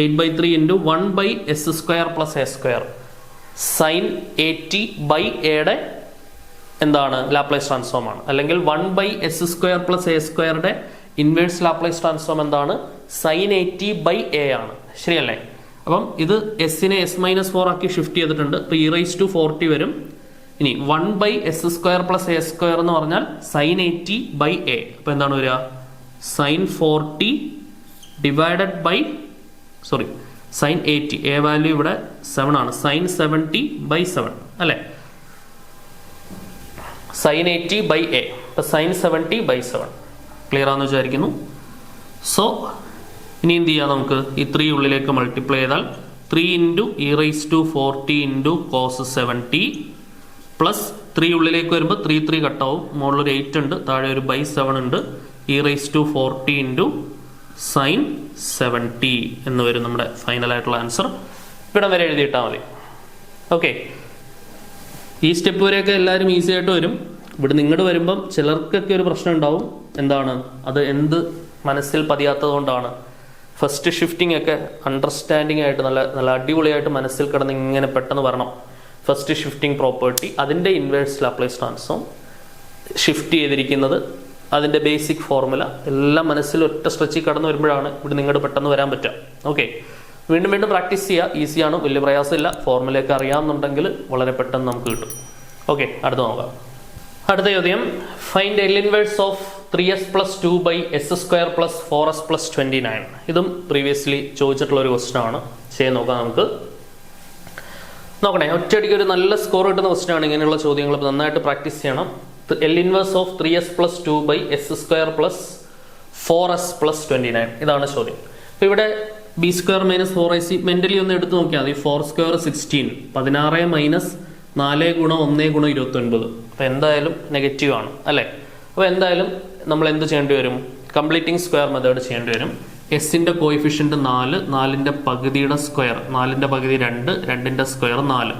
8/3 into 1/S² plus A² sine 80/A എന്താണ്? ലാപ്ലേസ് ട്രാൻസ്ഫോം ആണ്. അല്ലെങ്കിൽ 1/S² പ്ലസ് A²യുടെ ഇൻവേഴ്സ് ലാപ്ലേസ് ട്രാൻസ്ഫോം എന്താണ്? സൈൻ 80/A ആണ്, ശരിയല്ലേ? അപ്പം ഇത് എസിനെ S-4 ആക്കി ഷിഫ്റ്റ് ചെയ്തിട്ടുണ്ട്. അപ്പൊ e⁻40 വരും. ഇനി 1/S² പ്ലസ് A² എന്ന് പറഞ്ഞാൽ സൈൻ 80/A. അപ്പൊ എന്താണ് വരിക? Sine 40 divided by sine 80. A value ഇവിടെ 7 ആണ്. സൈൻ 70/7, അല്ലെ? Sign 80/A. സൈൻ 70/7 ക്ലിയർ ആണെന്ന് വിചാരിക്കുന്നു. സോ ഇനി എന്ത് ചെയ്യാം? നമുക്ക് ഈ 3 ഉള്ളിലേക്ക് മൾട്ടിപ്ലൈ ചെയ്താൽ 3 into e⁻40 into cos 70 plus 3 ഉള്ളിലേക്ക് വരുമ്പോൾ 3 കട്ടാവും. മുകളിലൊരു 8 ഉണ്ട്, താഴെ ഒരു /7 ഉണ്ട്. e⁻40 ഇൻറ്റു സൈൻ 70 എന്ന് വരും നമ്മുടെ ഫൈനലായിട്ടുള്ള ആൻസർ. ഇവിടെ വരെ എഴുതിയിട്ടാൽ മതി. ഓക്കെ, ഈ സ്റ്റെപ്പ് വരെയൊക്കെ എല്ലാവരും ഈസി ആയിട്ട് വരും. ഇവിടെ നിങ്ങോട്ട് വരുമ്പം ചിലർക്കൊക്കെ ഒരു പ്രശ്നം ഉണ്ടാവും. എന്താണ് അത്? എന്ത് മനസ്സിൽ പതിയാത്തത് കൊണ്ടാണ്. ഫസ്റ്റ് ഷിഫ്റ്റിംഗ് ഒക്കെ അണ്ടർസ്റ്റാൻഡിങ് ആയിട്ട് നല്ല നല്ല അടിപൊളിയായിട്ട് മനസ്സിൽ കിടന്ന് ഇങ്ങനെ പെട്ടെന്ന് വരണം. ഫസ്റ്റ് ഷിഫ്റ്റിംഗ് പ്രോപ്പർട്ടി, അതിൻ്റെ ഇൻവേഴ്സ് ലാപ്ലേസ് ട്രാൻസ്ഫോം, ഷിഫ്റ്റ് ചെയ്തിരിക്കുന്നത്, അതിൻ്റെ ബേസിക് ഫോർമുല എല്ലാം മനസ്സിൽ ഒറ്റ സ്ട്രെച്ചിൽ കടന്നു വരുമ്പോഴാണ് ഇവിടെ നിങ്ങോട്ട് പെട്ടെന്ന് വരാൻ പറ്റുക. ഓക്കെ, വീണ്ടും വീണ്ടും പ്രാക്ടീസ് ചെയ്യുക. ഈസിയാണ്, വലിയ പ്രയാസമില്ല. ഫോർമുലയൊക്കെ അറിയാമെന്നുണ്ടെങ്കിൽ വളരെ പെട്ടെന്ന് നമുക്ക് കിട്ടും. ഓക്കെ, അടുത്ത് നോക്കാം. അടുത്ത ചോദ്യം, find L inverse of 3s + 2/s² + 4s + 29. ഇതും പ്രീവിയസ്ലി ചോദിച്ചിട്ടുള്ള ഒരു ക്വസ്റ്റൻ ആണ്. ചെയ്ത് നോക്കാം നമുക്ക്. നോക്കണേ, ഒറ്റയടിക്ക് ഒരു നല്ല സ്കോർ കിട്ടുന്ന ക്വസ്റ്റൻ ആണ്. ഇങ്ങനെയുള്ള ചോദ്യങ്ങൾ നന്നായിട്ട് പ്രാക്ടീസ് ചെയ്യണം. L inverse of 3s + 2/s² + 4s + 29. ഇതാണ് ചോദ്യം. അപ്പോൾ ഇവിടെ b² - 4ac മെന്റലി ഒന്ന് എടുത്ത് നോക്കിയാൽ മതി. 4² 16, 16 - 4 × 1 × 29. അപ്പോൾ എന്തായാലും നെഗറ്റീവ് ആണ് അല്ലേ? അപ്പോൾ എന്തായാലും നമ്മൾ എന്ത് ചെയ്യേണ്ടി വരും? കംപ്ലീറ്റിംഗ് സ്ക്വയർ മെത്തേഡ് ചെയ്യേണ്ടി വരും. എസിന്റെ കോയിഫിഷ്യന്റ് 4, 4ന്റെ പകുതിയുടെ സ്ക്വയർ, 4ന്റെ പകുതി 2, 2ന്റെ സ്ക്വയർ 4.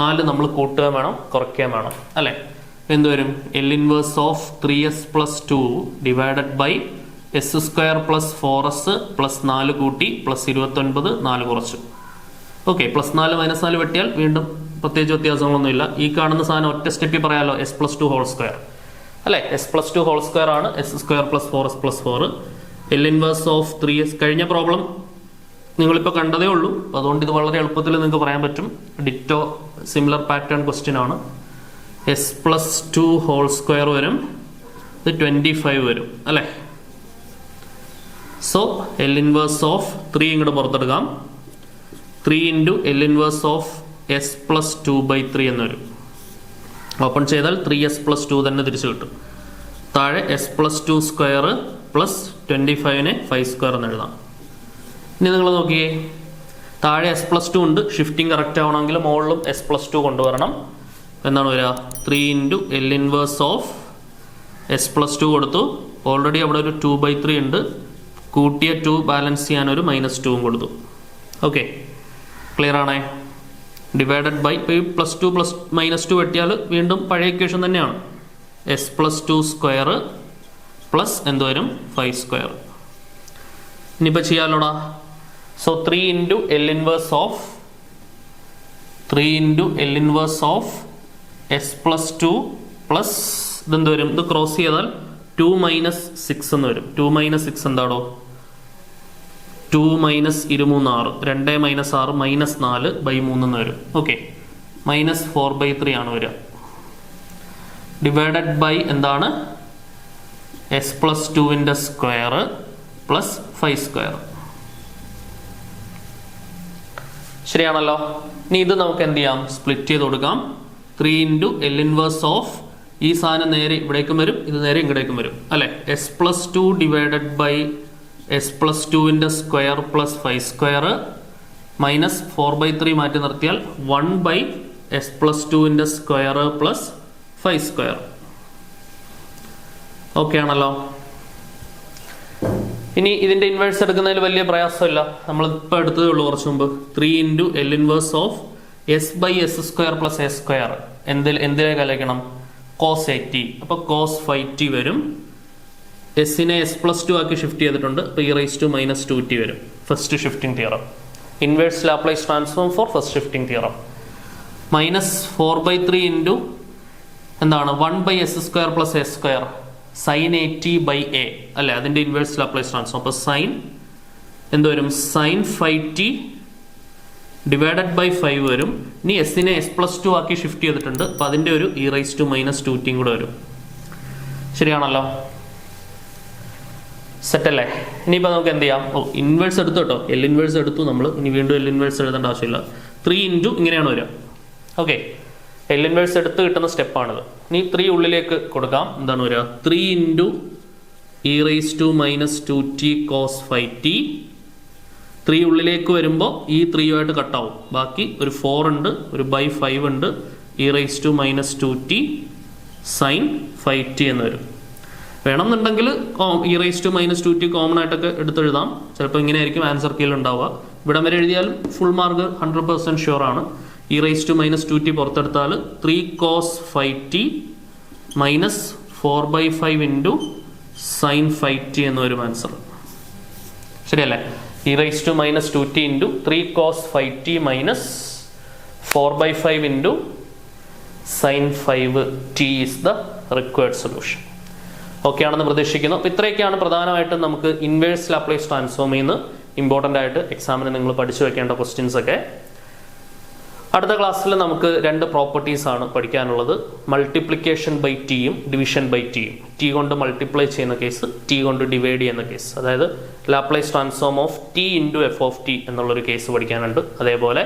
4 നമ്മൾ കൂട്ടുകയും വേണം കുറയ്ക്കുകയും വേണം അല്ലേ? എന്തുവരും? L inverse of 3s + 2 divided by s² + 4s + 4 കൂട്ടി +29, 4 കുറച്ചു. ഓക്കെ, +4 - 4 വെട്ടിയാൽ വീണ്ടും പ്രത്യേകിച്ച് വ്യത്യാസങ്ങളൊന്നുമില്ല. ഈ കാണുന്ന സാധനം ഒറ്റ സ്റ്റെപ്പിൽ പറയാലോ, s + 2 ഹോൾ സ്ക്വയർ അല്ലേ? s + 2 ഹോൾ സ്ക്വയർ ആണ് s² + 4s + 4. L inverse of 3s, കഴിഞ്ഞ പ്രോബ്ലം നിങ്ങളിപ്പോൾ കണ്ടതേ ഉള്ളൂ. അതുകൊണ്ട് ഇത് വളരെ എളുപ്പത്തിൽ നിങ്ങൾക്ക് പറയാൻ പറ്റും. ഡിറ്റോ സിമിലർ പാറ്റേൺ ക്വസ്റ്റ്യൻ ആണ്. s + 2 ഹോൾ സ്ക്വയർ വരും, ഇത് 25 വരും അല്ലേ? സോ എൽ ഇൻവേഴ്സ് ഓഫ് 3 ഇങ്ങോട്ട് പുറത്തെടുക്കാം. 3 × എൽ ഇൻവേഴ്സ് ഓഫ് s + 2/3 എന്ന് വരും. ഓപ്പൺ ചെയ്താൽ 3s + 2 തന്നെ തിരിച്ചു കിട്ടും. താഴെ s + 2 സ്ക്വയർ പ്ലസ് 25നെ 5² എന്ന് എഴുതാം. ഇനി നിങ്ങൾ നോക്കിയേ, താഴെ s + 2 ഉണ്ട്. ഷിഫ്റ്റിംഗ് കറക്റ്റ് ആവണമെങ്കിൽ മുകളിലും s + 2 കൊണ്ടുവരണം. എന്താണ് വരിക? 3 × എൽ ഇൻവേഴ്സ് ഓഫ് s + 2 കൊടുത്തു. ഓൾറെഡി അവിടെ ഒരു 2/3 ഉണ്ട്. കൂട്ടിയ 2 ബാലൻസ് ചെയ്യാൻ ഒരു -2 കൊടുത്തു. ഓക്കെ, ക്ലിയർ ആണേ? ഡിവൈഡഡ് ബൈ +2 + -2 വെട്ടിയാൽ വീണ്ടും പഴയ ഇക്വേഷൻ തന്നെയാണ്. s + 2 സ്ക്വയർ പ്ലസ് എന്ത് വരും? 5². ഇനിയിപ്പോൾ ചെയ്യാലോടാ. So 3 × L inverse of s + 2 plus ഇതെന്ത് വരും? ഇത് ക്രോസ് ചെയ്താൽ 2 - 6 എന്ന് വരും. 2 - 6 എന്താണോ? 2 - 23 6, 2 - 6 -4/3 എന്ന് വരും. ഓക്കെ, -4/3 ആണ് വരിക. ഡിവൈഡഡ് ബൈ എന്താണ്? s + 2ന്റെ സ്ക്വയർ പ്ലസ് 5². ശരിയാണല്ലോ? ഇനി ഇത് നമുക്ക് എന്ത് ചെയ്യാം? സ്പ്ലിറ്റ് ചെയ്ത് കൊടുക്കാം. 3 × എൽ ഇൻവേഴ്സ് ഓഫ്, ഈ സാധനം നേരെ ഇവിടേക്കും വരും, ഇത് നേരെ ഇങ്ങടേക്കും വരും അല്ലെ? s + 2 ഡിവൈഡഡ് ബൈ s + 2ന്റെ സ്ക്വയർ പ്ലസ് 5² -4/3 മാറ്റി നിർത്തിയാൽ 1/s + 2ന്റെ സ്ക്വയർ പ്ലസ് 5². ഓക്കെ ആണല്ലോ? ഇനി ഇതിന്റെ ഇൻവേഴ്സ് എടുക്കുന്നതിൽ വലിയ പ്രയാസമില്ല. നമ്മളിപ്പോൾ എടുത്തതേ ഉള്ളൂ കുറച്ച് മുമ്പ്. 3 × L inverse of s/s² + a². എന്തിനെ കലക്കണം? cos 80. അപ്പോൾ cos 5t വരും. എസിനെ s + 2 ആക്കി ഷിഫ്റ്റ് ചെയ്തിട്ടുണ്ട്. അപ്പോൾ e⁻² വരും. First shifting theorem, inverse Laplace transform for first shifting theorem. -4/3 × എന്താണ്? 1/s² + a², sin 80/a അല്ലെ? അതിന്റെ ഇൻവേഴ്സ് ലാപ്ലേസ് ട്രാൻസ്ഫോം. അപ്പോൾ സൈൻ എന്ത് വരും? sin 5t ഡിവൈഡഡ് ബൈ 5 വരും. ഇനി എസിനെ s + 2 ആക്കി ഷിഫ്റ്റ് ചെയ്തിട്ടുണ്ട്. അപ്പോൾ അതിന്റെ ഒരു e⁻²t കൂടെ വരും. ശരിയാണല്ലോ? സെറ്റ് അല്ലേ? ഇനിയിപ്പോൾ നമുക്ക് എന്ത് ചെയ്യാം? ഇൻവേഴ്സ് എടുത്തു കേട്ടോ, എൽ ഇൻവേഴ്സ് എടുത്തു നമ്മൾ. ഇനി വീണ്ടും എൽ ഇൻവേഴ്സ് എഴുതേണ്ട ആവശ്യമില്ല. 3 × ഇങ്ങനെയാണ് വരിക. ഓക്കെ, എൽ ഇൻവേഴ്സ് എടുത്ത് കിട്ടുന്ന സ്റ്റെപ്പാണിത്. ഇനി 3 ഉള്ളിലേക്ക് കൊടുക്കാം. എന്താണ് വരിക? 3 × e⁻²t cos 5t. 3 ഉള്ളിലേക്ക് വരുമ്പോൾ ഈ 3 കട്ടാവും. ബാക്കി ഒരു 4 ഉണ്ട്, ഒരു /5 ഉണ്ട്, e⁻²t sin 5t എന്ന് വരും. വേണമെന്നുണ്ടെങ്കിൽ e⁻²t കോമൺ ആയിട്ടൊക്കെ എടുത്തെഴുതാം. ചിലപ്പോൾ ഇങ്ങനെ ആയിരിക്കും ആൻസർ കീയിൽ ഉണ്ടാവുക. ഇവിടം വരെ എഴുതിയാലും ഫുൾ മാർക്ക് 100% ഷുവർ ആണ്. e⁻²t പുറത്തെടുത്താൽ 3 cos 5t minus 4/5 sin 5t എന്ന് വരും ആൻസർ. ശരിയല്ലേ? e⁻²t 3 cos 5t minus 4/5 sin 5t is the required solution. Okay ആണെന്ന് പ്രതീക്ഷിക്കുന്നു. അപ്പോൾ ഇത്രയൊക്കെയാണ് പ്രധാനമായിട്ടും നമുക്ക് ഇൻവേഴ്സ് ലാപ്ലേസ് ട്രാൻസ്ഫോമിൽ നിന്ന് ഇമ്പോർട്ടൻ്റ് ആയിട്ട് എക്സാമിന് നിങ്ങൾ പഠിച്ചു വെക്കേണ്ട ക്വസ്റ്റ്യൻസ് ഒക്കെ. അടുത്ത ക്ലാസ്സിൽ നമുക്ക് 2 പ്രോപ്പർട്ടീസ് ആണ് പഠിക്കാനുള്ളത്. മൾട്ടിപ്ലിക്കേഷൻ ബൈ ടിയും ഡിവിഷൻ ബൈ ടിയും. ടി കൊണ്ട് മൾട്ടിപ്ലൈ ചെയ്യുന്ന കേസ്, ടി കൊണ്ട് ഡിവൈഡ് ചെയ്യുന്ന കേസ്. അതായത് Laplace transform of T into F of T എന്നുള്ളൊരു കേസ് പഠിക്കാനുണ്ട്. അതേപോലെ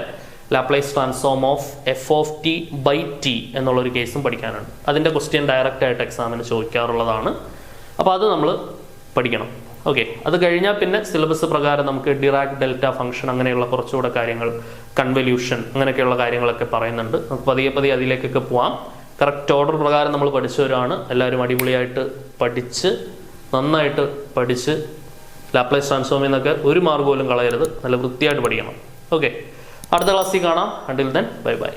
Laplace transform of F of T by T എന്നുള്ളൊരു കേസും പഠിക്കാനുണ്ട്. അതിൻ്റെ ക്വസ്റ്റ്യൻ ഡയറക്റ്റ് ആയിട്ട് എക്സാമിന് ചോദിക്കാറുള്ളതാണ്. അപ്പോൾ അത് നമ്മൾ പഠിക്കണം. ഓക്കെ, അത് കഴിഞ്ഞാൽ പിന്നെ സിലബസ് പ്രകാരം നമുക്ക് ഡിറാക് ഡെൽറ്റ ഫംഗ്ഷൻ അങ്ങനെയുള്ള കുറച്ചുകൂടെ കാര്യങ്ങൾ, കൺവല്യൂഷൻ അങ്ങനെയൊക്കെയുള്ള കാര്യങ്ങളൊക്കെ പറയുന്നുണ്ട്. നമുക്ക് പതിയെ പതിയെ അതിലേക്കൊക്കെ പോവാം. കറക്റ്റ് ഓർഡർ പ്രകാരം നമ്മൾ പഠിച്ചവരാണ്. എല്ലാവരും അടിപൊളിയായിട്ട് പഠിച്ച് നന്നായിട്ട് പഠിച്ച് ലാപ്ലേസ് ട്രാൻസ്ഫോമിൽ നിന്നൊക്കെ ഒരു മാർക്ക് പോലും കളയരുത്. നല്ല വൃത്തിയായിട്ട് പഠിക്കണം. ഓക്കെ, അടുത്ത ക്ലാസ്സിൽ കാണാം. Until then bye bye.